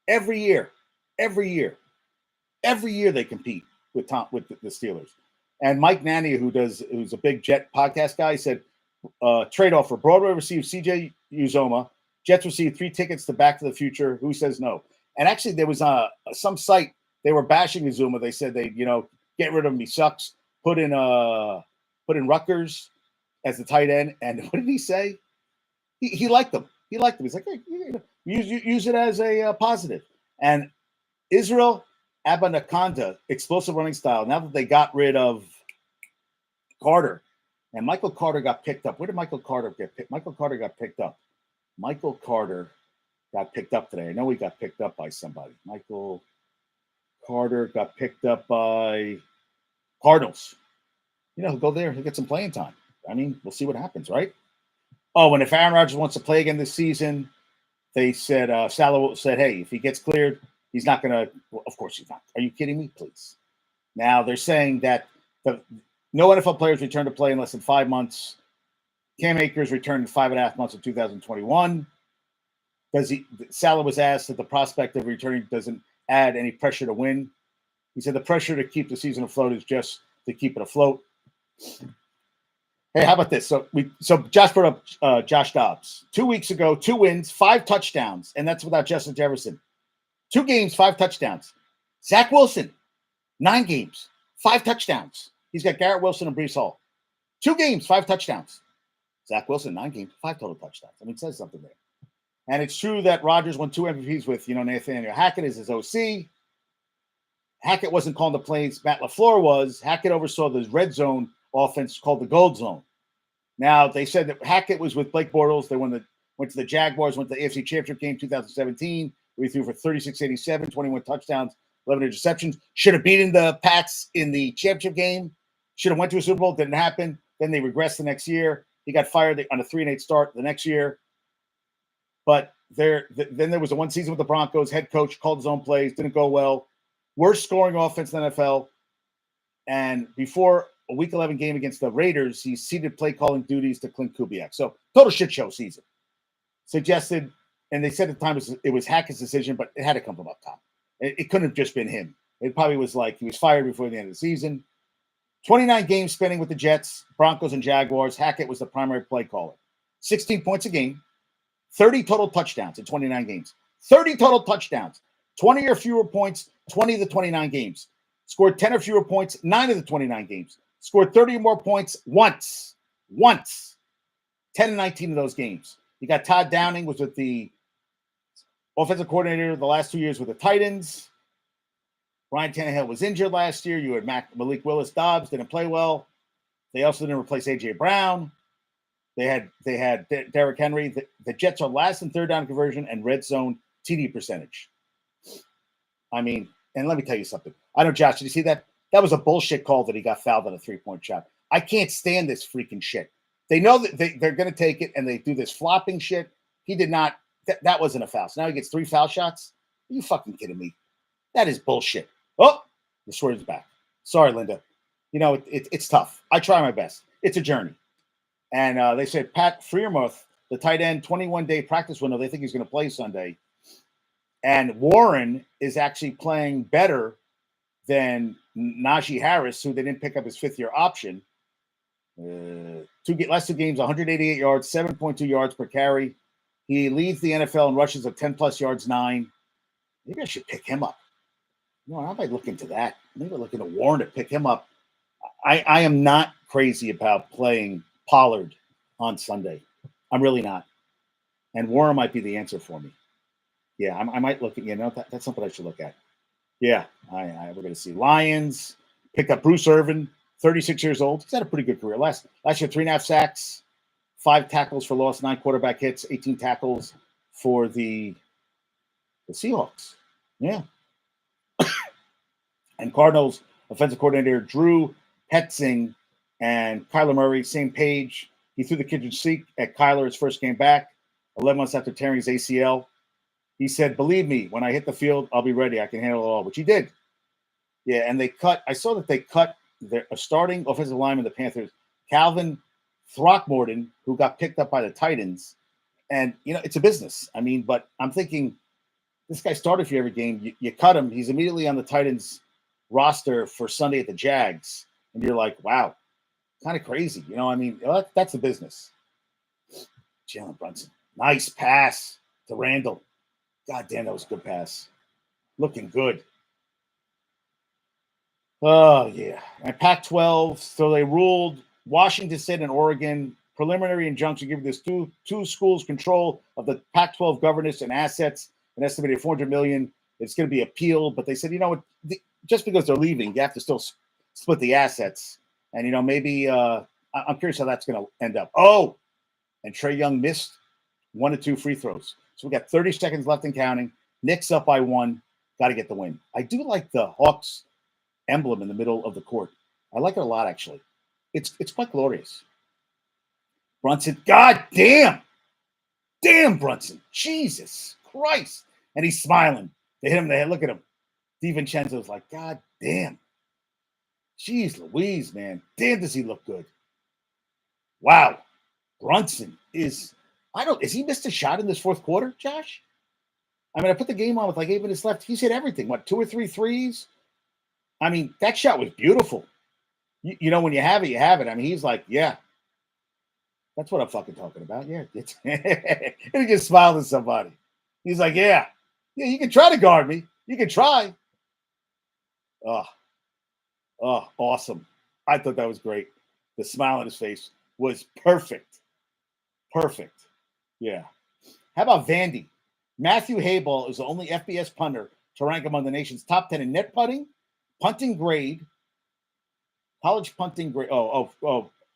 Every year they compete with the Steelers. And Mike Nania, who's a big Jet podcast guy, said trade-off for Broadway received CJ Uzoma. Jets received 3 tickets to Back to the Future. Who says no? And actually, there was some site they were bashing Uzoma. They said they get rid of him. He sucks. Put in Rutgers as the tight end. And what did he say? He liked them. He's like, hey, use it as a positive. And Israel Abanaconda, explosive running style. Now that they got rid of Carter, and Michael Carter got picked up. Where did Michael Carter get picked? Michael Carter got picked up. Michael Carter got picked up today. I know he got picked up by somebody. Michael Carter got picked up by Cardinals. He'll go there. He'll get some playing time. We'll see what happens, right? Oh, and if Aaron Rodgers wants to play again this season, they said, Salah said, hey, if he gets cleared, he's not going to. Well, of course he's not. Are you kidding me? Please. Now they're saying that no NFL players return to play in less than 5 months. Cam Akers returned in 5.5 months of 2021. Salah was asked if the prospect of returning doesn't add any pressure to win. He said the pressure to keep the season afloat is just to keep it afloat. Hey, how about this? So Josh brought up Josh Dobbs. 2 weeks ago, 2 wins, 5 touchdowns, and that's without Justin Jefferson. 2 games, 5 touchdowns. Zach Wilson, 9 games, 5 touchdowns. He's got Garrett Wilson and Breece Hall. 2 games, 5 touchdowns. Zach Wilson, 9 games, 5 total touchdowns. It says something there. And it's true that Rodgers won 2 MVPs with, Nathaniel Hackett as his OC. Hackett wasn't calling the plays. Matt LaFleur was. Hackett oversaw the red zone offense called the gold zone. Now, they said that Hackett was with Blake Bortles. They went to the Jaguars, went to the AFC Championship game 2017. We threw for 36-87, 21 touchdowns, 11 interceptions. Should have beaten the Pats in the championship game. Should have went to a Super Bowl. Didn't happen. Then they regressed the next year. He got fired on a 3-8 start the next year. But then there was a 1 season with the Broncos. Head coach called his own plays. Didn't go well. Worst scoring offense in the NFL. And before a Week 11 game against the Raiders, he ceded play calling duties to Clint Kubiak. So total shit show season. Suggested, and they said at the time it was Hackett's decision, but it had to come from up top. It couldn't have just been him. It probably was like he was fired before the end of the season. 29 games spending with the Jets, Broncos, and Jaguars. Hackett was the primary play caller. 16 points a game, 30 total touchdowns in 29 games. 30 total touchdowns. 20 or fewer points, 20 of the 29 games. Scored 10 or fewer points, 9 of the 29 games. Scored 30 or more points once. 10 and 19 of those games. You got Todd Downing, was with the offensive coordinator the last 2 years with the Titans. Ryan Tannehill was injured last year. You had Malik Willis-Dobbs, didn't play well. They also didn't replace A.J. Brown. They had Derrick Henry. The Jets are last in third down conversion and red zone TD percentage. I mean, and let me tell you something. I know, Josh, did you see that? That was a bullshit call that he got fouled on a three-point shot. I can't stand this freaking shit. They know that they're going to take it, and they do this flopping shit. He did not. That wasn't a foul. So now he gets 3 foul shots? Are you fucking kidding me? That is bullshit. Oh, the sword is back. Sorry, Linda. You know, it's tough. I try my best. It's a journey. And they said Pat Freiermuth, the tight end, 21-day practice window. They think he's going to play Sunday. And Warren is actually playing better than Najee Harris, who they didn't pick up his 5th-year option. Last 2 games, 188 yards, 7.2 yards per carry. He leads the NFL in rushes of 10-plus yards, 9. Maybe I should pick him up. No, I might look into that. Maybe look into Warren to pick him up. I am not crazy about playing Pollard on Sunday. I'm really not. And Warren might be the answer for me. Yeah, I might look at, that's something I should look at. Yeah, we're going to see. Lions picked up Bruce Irvin, 36 years old. He's had a pretty good career. Last year, 3.5 sacks, 5 tackles for loss, 9 quarterback hits, 18 tackles for the Seahawks. Yeah. And Cardinals offensive coordinator Drew Petzing and Kyler Murray, same page. He threw the kitchen sink at Kyler his first game back, 11 months after tearing his ACL. He said, "Believe me, when I hit the field, I'll be ready. I can handle it all," which he did. Yeah, and I saw that they cut a starting offensive lineman, the Panthers, Calvin Throckmorton, who got picked up by the Titans. And, it's a business. I mean, but I'm thinking this guy started for you every game. You cut him. He's immediately on the Titans roster for Sunday at the Jags. And you're like, wow, kind of crazy. I mean, that's the business. Jalen Brunson. Nice pass to Randall. God damn, that was a good pass. Looking good. Oh, yeah. And Pac-12, so they ruled Washington State and Oregon preliminary injunction giving this two schools control of the Pac-12 governance and assets, an estimated $400 million. It's going to be appealed, but they said, just because they're leaving, you have to still split the assets. And, maybe I'm curious how that's going to end up. Oh, and Trae Young missed 1 or 2 free throws. So we got 30 seconds left and counting. Knicks up by 1. Got to get the win. I do like the Hawks emblem in the middle of the court. I like it a lot, actually. It's quite glorious. Brunson, God damn. Damn, Brunson. Jesus Christ. And he's smiling. They hit him in the head. Look at him. DiVincenzo's like, God damn. Jeez Louise, man. Damn, does he look good. Wow. Brunson is he missed a shot in this fourth quarter, Josh? I mean, I put the game on with like 8 minutes left. He's hit everything. What, 2 or 3 threes? I mean, that shot was beautiful. When you have it, you have it. I mean, he's like, yeah. That's what I'm fucking talking about. Yeah. And he just smiled at somebody. He's like, yeah, you can try to guard me. You can try. Oh, awesome. I thought that was great. The smile on his face was perfect. Perfect. Yeah. How about Vandy? Matthew Hayball is the only FBS punter to rank among the nation's top 10 in net punting grade, college punting grade.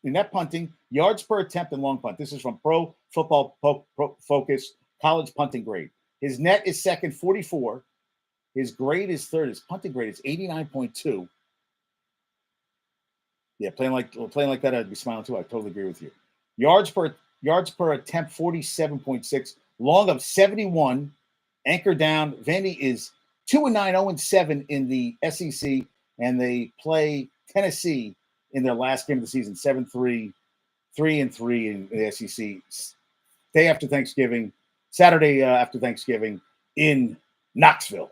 In net punting, yards per attempt, and long punt. This is from Pro Football Focus college punting grade. His net is second, 44. His grade is third. His punting grade is 89.2. Yeah, playing like that, I'd be smiling too. I totally agree with you. Yards per attempt, 47.6. Long of 71. Anchor down. Vandy is 2-9, 0-7 in the SEC, and they play Tennessee in their last game of the season, 7-3, 3-3 in the SEC. Day after Thanksgiving, Saturday after Thanksgiving in Knoxville.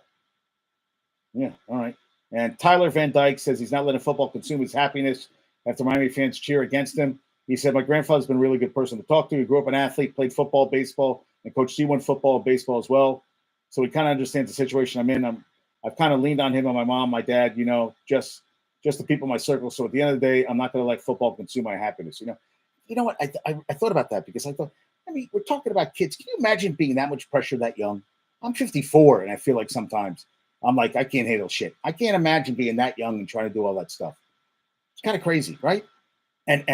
Yeah, all right. And Tyler Van Dyke says he's not letting football consume his happiness after Miami fans cheer against him. He said, my grandfather's been a really good person to talk to. He grew up an athlete, played football, baseball, and coached D1 football and baseball as well. so he kind of understands the situation I'm in. I've kind of leaned on him and my mom, my dad, just the people in my circle. So at the end of the day, I'm not going to let football consume my happiness. You know what? I thought about that because I thought, we're talking about kids. Can you imagine being that much pressure that young? I'm 54, and I feel like sometimes I'm like, I can't handle shit. I can't imagine being that young and trying to do all that stuff. It's kind of crazy, right? And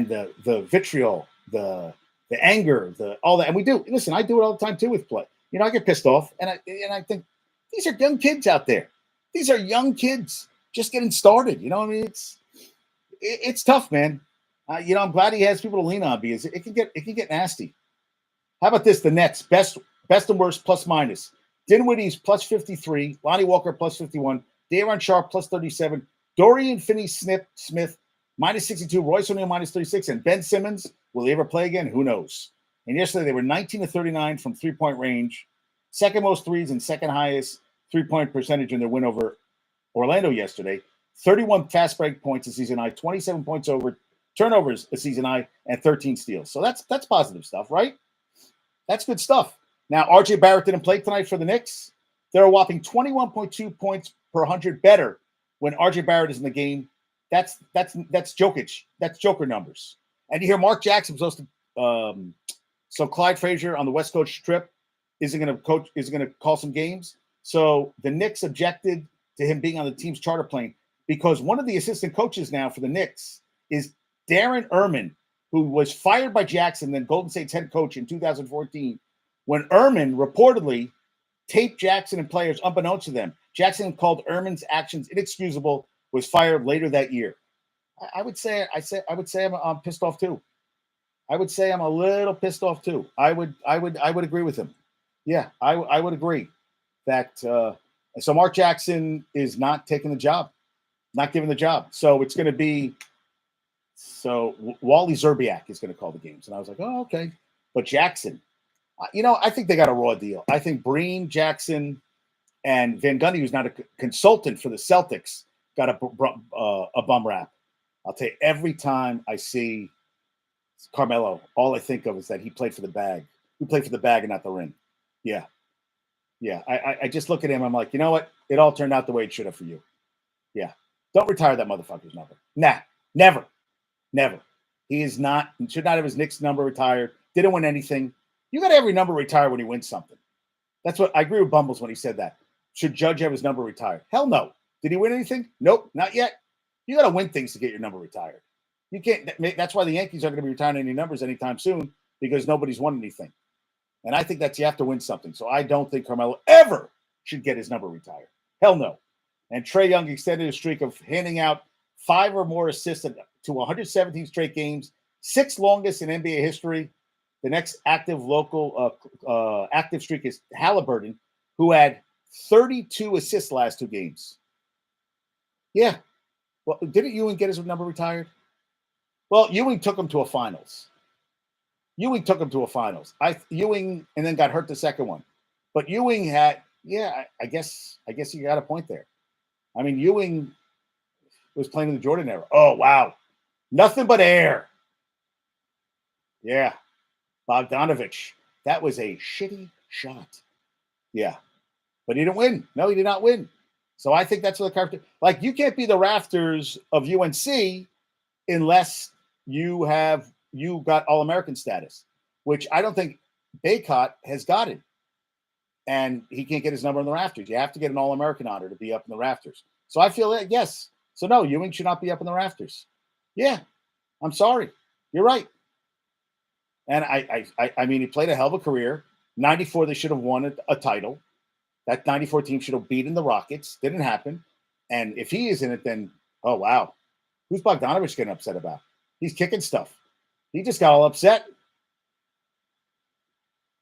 the vitriol, the anger, all that, and we do. Listen, I do it all the time too with play. I get pissed off, and I think these are young kids out there. These are young kids just getting started. It's tough, man. I'm glad he has people to lean on because it can get nasty. How about this? The Nets, best and worst, plus minus. Dinwiddie's plus 53, Lonnie Walker plus 51, Daron Sharp plus 37, Dorian Finney-Smith minus 62, Royce O'Neal minus 36, and Ben Simmons, will he ever play again? Who knows? And yesterday they were 19 to 39 from three-point range, second most threes and second highest three-point percentage in their win over Orlando yesterday. 31 fast break points a season high, 27 points over turnovers a season high, and 13 steals. So that's positive stuff, right? That's good stuff. Now, RJ Barrett didn't play tonight for the Knicks. They're a whopping 21.2 points per 100 better when RJ Barrett is in the game. That's Jokic. That's Joker numbers. And you hear Mark Jackson was supposed to. So Clyde Frazier on the West Coast trip isn't going to call some games. So the Knicks objected to him being on the team's charter plane because one of the assistant coaches now for the Knicks is Darren Erman, who was fired by Jackson, then Golden State's head coach in 2014, when Erman reportedly taped Jackson and players unbeknownst to them. Jackson called Erman's actions inexcusable, was fired later that year. I would say I'm pissed off too. I would say I'm a little pissed off too. I would agree with him. Yeah, I would agree that so Mark Jackson is not taking the job, not giving the job. So it's going to be Wally Zerbiak is going to call the games, and I was like, oh, okay. But Jackson, I think they got a raw deal. I think Breen, Jackson, and Van Gundy, who's not a consultant for the Celtics, got a bum rap. I'll tell you, every time I see Carmelo, all I think of is that he played for the bag. He played for the bag and not the ring. Yeah. I just look at him. I'm like, you know what? It all turned out the way it should have for you. Yeah. Don't retire that motherfucker's number. Nah, never. He should not have his Knicks number retired. Didn't win anything. You got every number retired when he wins something. That's what I agree with Bumbles when he said that. Should Judge have his number retired? Hell no. Did he win anything? Nope, not yet. You got to win things to get your number retired. You can't. That's why the Yankees aren't going to be retiring any numbers anytime soon because nobody's won anything. And I think you have to win something. So I don't think Carmelo ever should get his number retired. Hell no. And Trae Young extended his streak of handing out 5 or more assists to 117 straight games, 6th longest in NBA history. The next active active streak is Halliburton, who had 32 assists last 2 games. Yeah. Well, didn't Ewing get his number retired? Well, Ewing took him to a finals. Ewing and then got hurt the second one. But Ewing had, I guess you got a point there. I mean, Ewing was playing in the Jordan era. Oh, wow. Nothing but air. Yeah. Bogdanovich. That was a shitty shot. Yeah. But he didn't win. No, he did not win. So I think that's what the character, like, you can't be the rafters of UNC unless you got All-American status, which I don't think Baycott has gotten. And he can't get his number in the rafters. You have to get an All-American honor to be up in the rafters. So I feel that, yes. So no, Ewing should not be up in the rafters. Yeah. I'm sorry. You're right. And I mean, he played a hell of a career. 94, they should have won a title. That 94 team should have beaten the Rockets. Didn't happen. And if he is in it, then, oh, wow. Who's Bogdanovich getting upset about? He's kicking stuff. He just got all upset.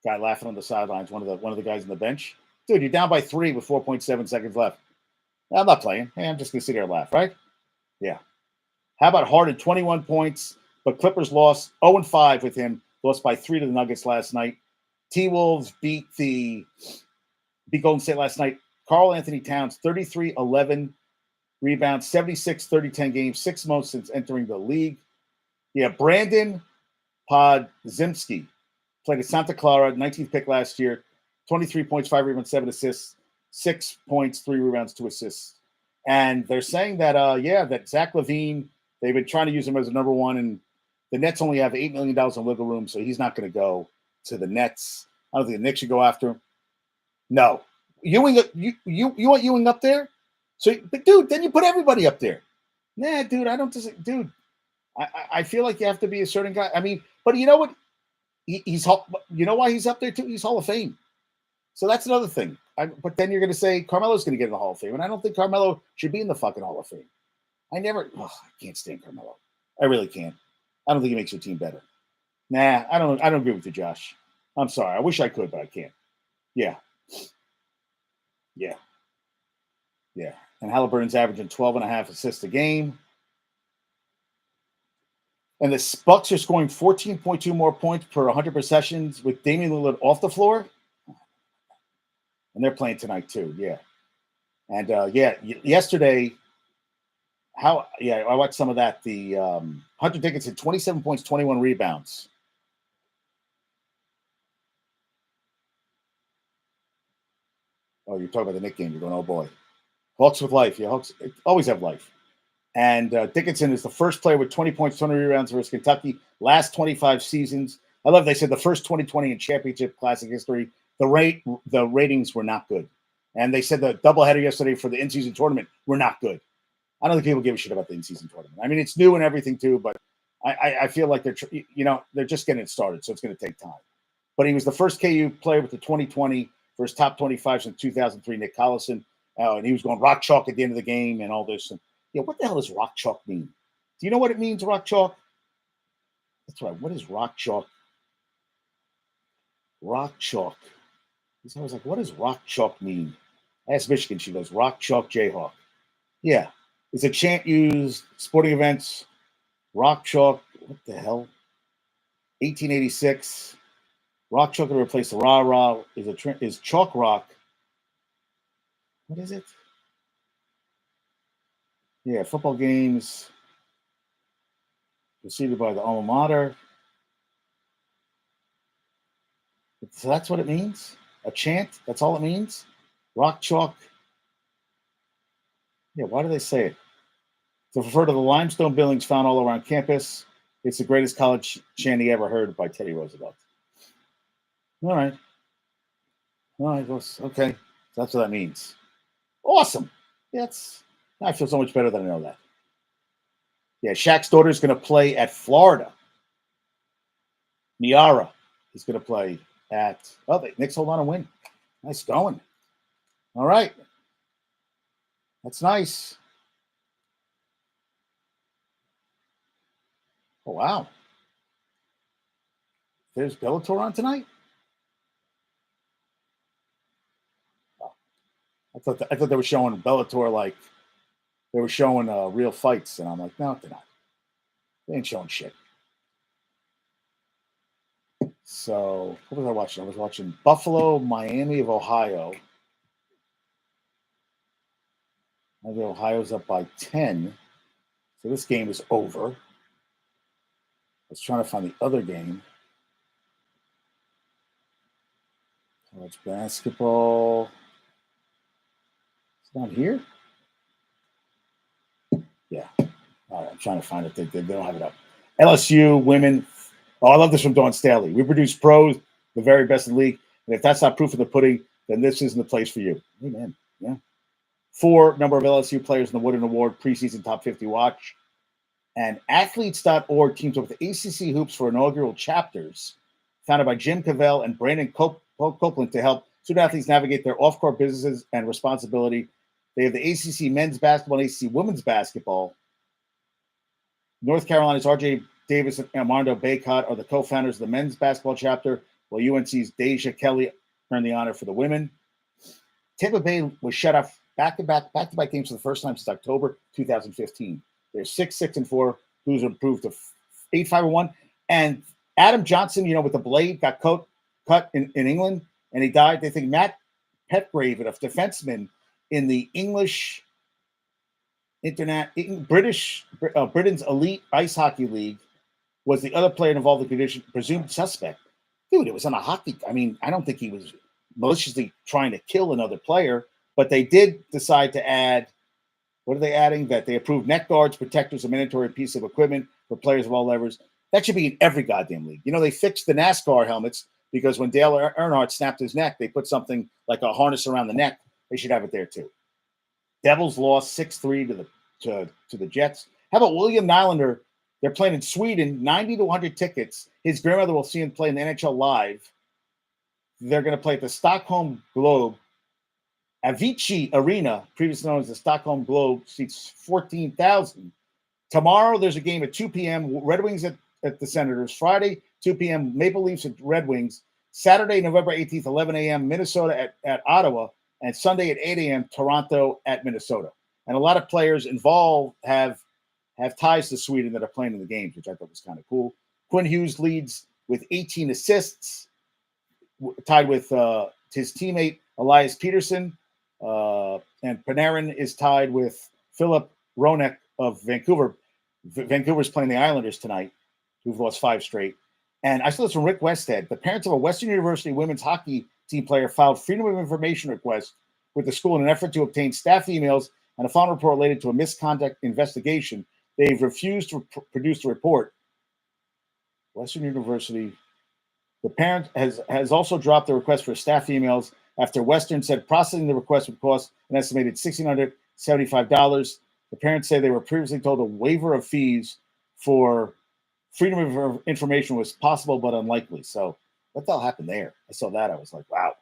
Guy laughing on the sidelines, one of the guys on the bench. Dude, you're down by 3 with 4.7 seconds left. I'm not playing. Hey, I'm just going to sit here and laugh, right? Yeah. How about Harden, 21 points, but Clippers lost 0-5 with him. Lost by 3 to the Nuggets last night. T-Wolves beat Golden State last night. Karl Anthony Towns, 33-11 rebounds, 76-30-10 games, 6th most since entering the league. Yeah, Brandon Podziemski played at Santa Clara, 19th pick last year. 23 points, 5 rebounds, 7 assists, 6 points, 3 rebounds, 2 assists. And they're saying that, that Zach LaVine, they've been trying to use him as a number one, and the Nets only have $8 million in wiggle room, so he's not going to go to the Nets. I don't think the Knicks should go after him. No. Ewing, you want Ewing up there? So, but dude, then you put everybody up there. Nah, dude, dude. I feel like you have to be a certain guy. I mean, but you know what? You know why he's up there too? He's Hall of Fame. So that's another thing. But then you're going to say Carmelo's going to get in the Hall of Fame, and I don't think Carmelo should be in the fucking Hall of Fame. I can't stand Carmelo. I really can't. I don't think he makes your team better. Nah, I don't agree with you, Josh. I'm sorry. I wish I could, but I can't. Yeah. And Halliburton's averaging 12.5 assists a game. And the Bucks are scoring 14.2 more points per 100 possessions with Damian Lillard off the floor. And they're playing tonight too, yeah. And yesterday, I watched some of that. The Hunter Dickinson, 27 points, 21 rebounds. Oh, you're talking about the Knicks game. You're going, oh boy. Hawks with life. Yeah, Hawks always have life. And Dickinson is the first player with 20 points, 20 rebounds versus Kentucky. Last 25 seasons. I love they said the first 2020 in championship classic history. The ratings were not good. And they said the doubleheader yesterday for the in-season tournament were not good. I don't think people give a shit about the in-season tournament. I mean, it's new and everything too, but I feel like they're just getting it started, so it's going to take time. But he was the first KU player with the 2020 for his top 25 since 2003, Nick Collison. And he was going rock chalk at the end of the game and all this. And, what the hell does rock chalk mean? Do you know what it means, rock chalk? That's right. What is rock chalk? Rock chalk. I was like, what does rock chalk mean? I asked Michigan. She goes, rock chalk Jayhawk. Yeah. It's a chant used, sporting events, rock chalk. What the hell? 1886. Rock chalk to replace the rah-rah is chalk rock. What is it? Yeah, football games preceded by the alma mater. So that's what it means? A chant? That's all it means? Rock chalk? Yeah, why do they say it? To refer to the limestone buildings found all around campus. It's the greatest college chant he ever heard by Teddy Roosevelt. All right. Okay. So that's what that means. Awesome. I feel so much better than I know that. Yeah, Shaq's daughter is going to play at Florida. Miara is going to play at. Oh, the Knicks hold on and win. Nice going. All right. That's nice. Oh, wow. There's Bellator on tonight? Oh, I thought they were showing Bellator like they were showing real fights, and I'm like, no, they're not. They ain't showing shit. So, what was I watching? I was watching Buffalo, Miami of Ohio. Miami of Ohio's up by 10. So this game is over. I was trying to find the other game. College basketball. It's not here? Yeah. All right, I'm trying to find it. They don't have it up. LSU women. Oh, I love this from Dawn Staley. We produce pros, the very best in the league. And if that's not proof of the pudding, then this isn't the place for you. Amen. Yeah. 4 number of LSU players in the Wooden Award preseason top 50 watch. And athletes.org teams up with ACC Hoops for inaugural chapters founded by Jim Cavell and Brandon Copeland to help student athletes navigate their off-court businesses and responsibility. They have the ACC men's basketball and ACC women's basketball. North Carolina's RJ Davis and Armando Baycott are the co-founders of the men's basketball chapter, while UNC's Deja Kelly earned the honor for the women. Tampa Bay was shut off back-to-back games for the first time since October 2015. They're 6-4, who's improved to 8-5-1. And Adam Johnson, with the blade, got cut in England, and he died. They think Matt Petgrave, a defenseman in the Britain's elite ice hockey league, was the other player involved in the condition, presumed suspect. Dude, it was on a hockey. I mean, I don't think he was maliciously trying to kill another player, but they did decide to add. What are they adding? That they approved neck guards, protectors, a mandatory piece of equipment for players of all levels. That should be in every goddamn league. They fixed the NASCAR helmets because when Dale Earnhardt snapped his neck, they put something like a harness around the neck. They should have it there too. Devils lost 6-3 to the Jets. How about William Nylander? They're playing in Sweden, 90 to 100 tickets. His grandmother will see him play in the NHL live. They're going to play at the Stockholm Globe. Avicii Arena, previously known as the Stockholm Globe, seats 14,000. Tomorrow, there's a game at 2 p.m. Red Wings at the Senators. Friday, 2 p.m. Maple Leafs at Red Wings. Saturday, November 18th, 11 a.m. Minnesota at Ottawa. And Sunday at 8 a.m. Toronto at Minnesota. And a lot of players involved have ties to Sweden that are playing in the games, which I thought was kind of cool. Quinn Hughes leads with 18 assists, tied with his teammate Elias Peterson. And Panarin is tied with Philip Hronek of Vancouver. Vancouver's playing the Islanders tonight, who've lost 5 straight. And I saw this from Rick Westhead. The parents of a Western University women's hockey team player filed Freedom of Information request with the school in an effort to obtain staff emails and a final report related to a misconduct investigation. They've refused to produce the report. Western University. The parent has also dropped the request for staff emails after Western said processing the request would cost an estimated $1,675. The parents say they were previously told a waiver of fees for Freedom of Information was possible but unlikely. So what the hell happened there? I saw that. I was like, wow.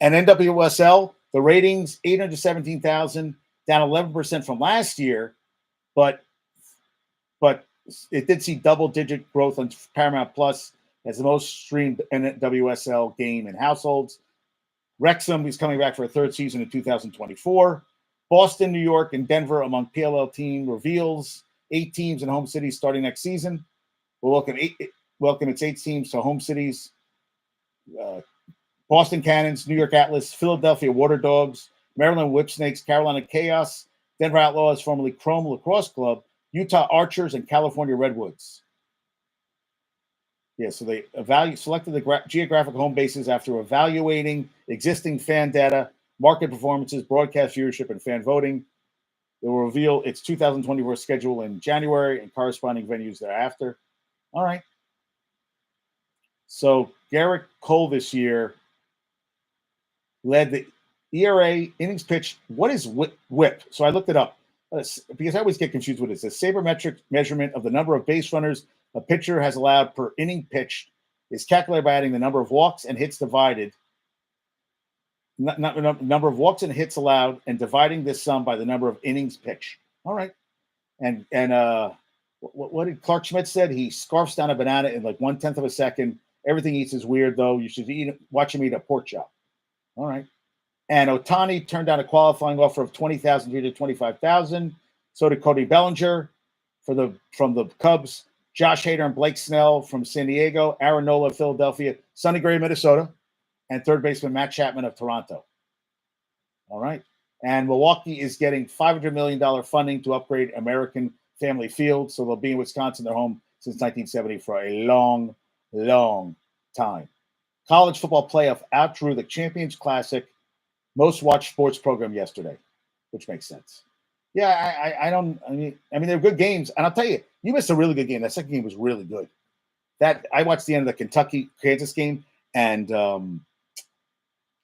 And NWSL, the ratings, 817,000, down 11% from last year, but it did see double-digit growth on Paramount Plus as the most streamed NWSL game in households. Wrexham is coming back for a 3rd season in 2024. Boston, New York, and Denver among PLL team reveals 8 teams in home cities starting next season. We'll welcome its 8 teams to home cities. Boston Cannons, New York Atlas, Philadelphia Water Dogs, Maryland Whipsnakes, Carolina Chaos, Denver Outlaws, formerly Chrome Lacrosse Club, Utah Archers, and California Redwoods. Yeah, so they selected the geographic home bases after evaluating existing fan data, market performances, broadcast viewership, and fan voting. It will reveal its 2024 schedule in January and corresponding venues thereafter. All right. So Garrett Cole this year led the ERA, innings pitched. What is WHIP? So I looked it up because I always get confused with it. It's a sabermetric measurement of the number of base runners a pitcher has allowed per inning pitched. Is calculated by adding the number of walks and hits divided. Number of walks and hits allowed, and dividing this sum by the number of innings pitched. All right. And what did Clark Schmidt said? He scarfs down a banana in like 1/10 of a second. Everything he eats is weird, though. You should watch him eat a pork chop. All right. And Ohtani turned down a qualifying offer of $20,000 to $25,000. So did Cody Bellinger from the Cubs. Josh Hader and Blake Snell from San Diego. Aaron Nola of Philadelphia. Sonny Gray, Minnesota. And third baseman Matt Chapman of Toronto. All right. And Milwaukee is getting $500 million funding to upgrade American Family Field. So they'll be in Wisconsin, their home since 1970 for a long, long time. College football playoff outdrew the Champions Classic most watched sports program yesterday, which makes sense. Yeah, I mean, they're good games. And I'll tell you, you missed a really good game. That second game was really good. I watched the end of the Kentucky-Kansas game, and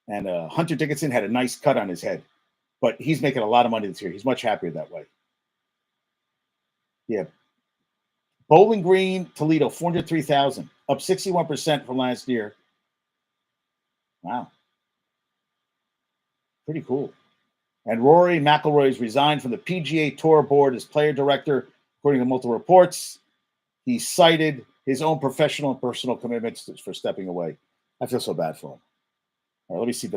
Hunter Dickinson had a nice cut on his head. But he's making a lot of money this year. He's much happier that way. Yeah. Bowling Green, Toledo, 403,000, up 61% from last year. Wow. Pretty cool. And Rory McIlroy has resigned from the PGA Tour board as player director, according to multiple reports. He cited his own professional and personal commitments for stepping away. I feel so bad for him. All right, let me see.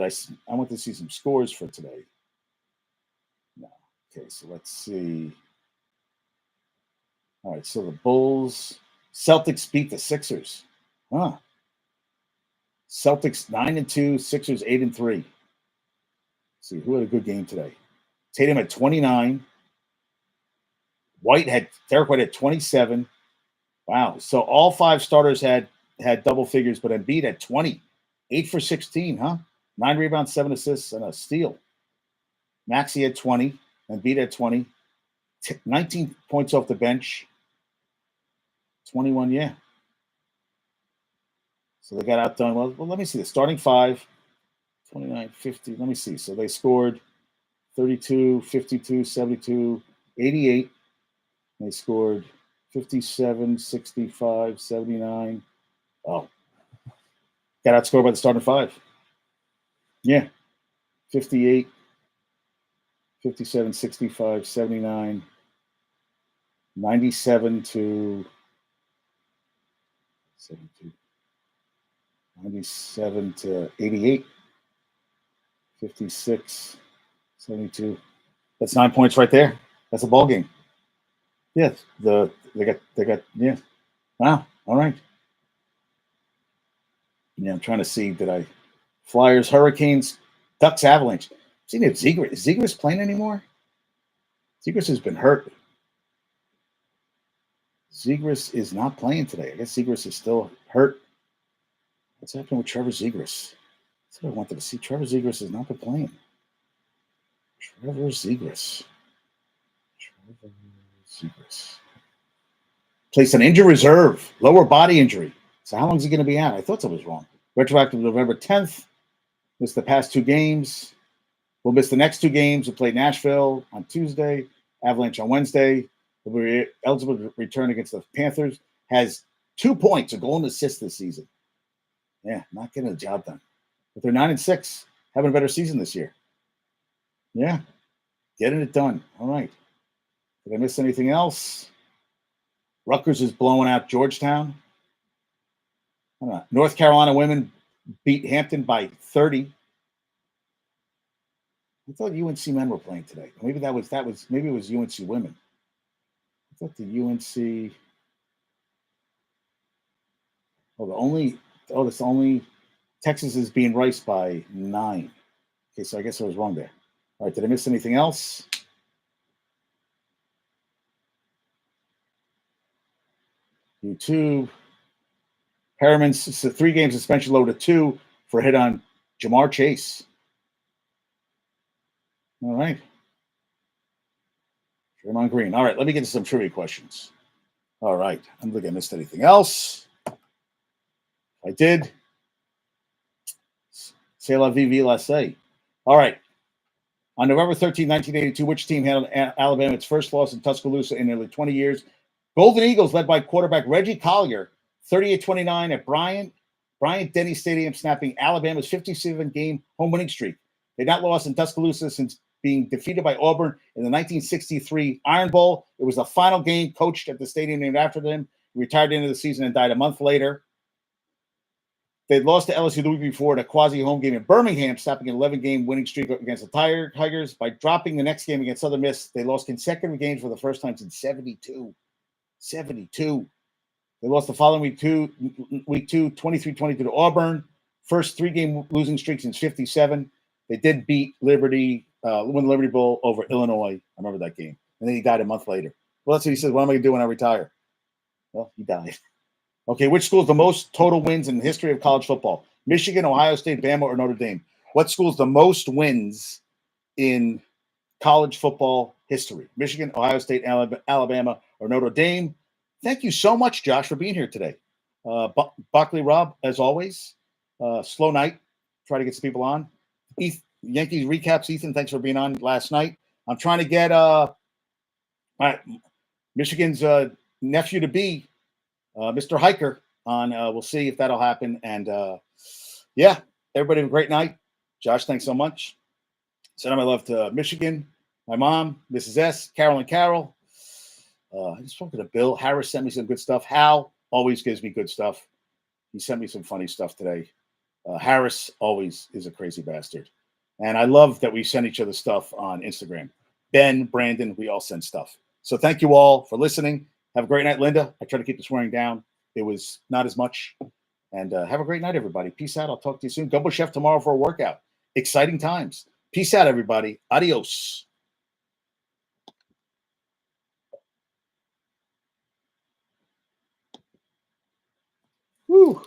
I want to see some scores for today. No. Okay, so let's see. All right, so the Celtics beat the Sixers. Huh. Celtics 9-2, Sixers 8-3. Let's see, who had a good game today? Tatum had 29. Derek White had 27. Wow. So all 5 starters had double figures, but Embiid had 20. 8 for 16, huh? 9 rebounds, 7 assists, and a steal. Maxey had 20, and Embiid had 20. 19 points off the bench. 21, yeah. So they got outdone. Well, let me see. The starting 5, 29, 50. Let me see. So they scored 32, 52, 72, 88. They scored 57, 65, 79. Oh, got outscored by the starting 5. Yeah. 58, 57, 65, 79, 97 to 72, 97 to 88, 56, 72. That's 9 points right there. That's a ball game. Yes, they got yeah. Wow. All right. Yeah, I'm trying to see. Did I Flyers, Hurricanes, Ducks, Avalanche? Seen if Zegras is Zegras playing anymore? Zegras has been hurt. Zegras is not playing today. I guess Zegras is still hurt. What's happening with Trevor Zegras? That's what I wanted to see. Trevor Zegras has not been playing. Trevor Zegras. Placed on injury reserve, lower body injury. So how long is he going to be out? I thought that was wrong. Retroactive November 10th. Missed the past 2 games. We'll miss the next 2 games. We'll play Nashville on Tuesday, Avalanche on Wednesday. We'll be eligible to return against the Panthers. Has 2 points, a goal and assist this season. Yeah, not getting the job done. But they're 9-6, having a better season this year. Yeah, getting it done. All right. Did I miss anything else? Rutgers is blowing out Georgetown. North Carolina women beat Hampton by 30. I thought UNC men were playing today. Maybe maybe it was UNC women. I thought the UNC. That's only Texas is being raced by 9. Okay, so I guess I was wrong there. All right, did I miss anything else? YouTube. Perriman's 3-game suspension low to 2 for a hit on Jamar Chase. All right. Draymond Green. All right, let me get to some trivia questions. All right. I don't think I missed anything else. I did. C'est la vie, la say. All right. On November 13, 1982, which team handled Alabama its first loss in Tuscaloosa in nearly 20 years? Golden Eagles, led by quarterback Reggie Collier, 38-29 at Bryant-Denny Stadium, snapping Alabama's 57-game home winning streak. They'd not lost in Tuscaloosa since being defeated by Auburn in the 1963 Iron Bowl. It was the final game coached at the stadium named after them. He retired at the end of the season and died a month later. They'd lost to LSU the week before at a quasi-home game in Birmingham, stopping an 11-game winning streak against the Tigers. By dropping the next game against Southern Miss, they lost consecutive games for the first time since 72. 72. They lost the following week 2, 23-22 to Auburn. First 3-game losing streak since 57. They did beat Liberty, win the Liberty Bowl over Illinois. I remember that game. And then he died a month later. Well, that's what he says. What am I going to do when I retire? Well, he died. Okay, which school is the most total wins in the history of college football? Michigan, Ohio State, Bama, or Notre Dame? What school is the most wins in college football history? Michigan, Ohio State, Alabama, or Notre Dame? Thank you so much, Josh, for being here today. Buckley Rob, as always. Slow night. Try to get some people on. Yankees recaps. Ethan, thanks for being on last night. I'm trying to get Michigan's nephew-to-be, Mr. Hiker, on. We'll see if that'll happen. And, yeah, everybody have a great night. Josh, thanks so much. Send my love to Michigan, my mom, Mrs. S, Carol and Carol. I just spoke to Bill. Harris sent me some good stuff. Hal always gives me good stuff. He sent me some funny stuff today. Harris always is a crazy bastard. And I love that we send each other stuff on Instagram. Ben, Brandon, we all send stuff. So thank you all for listening. Have a great night, Linda. I try to keep the swearing down. It was not as much. And have a great night, everybody. Peace out. I'll talk to you soon. Gumbo Chef tomorrow for a workout. Exciting times. Peace out, everybody. Adios. Woo.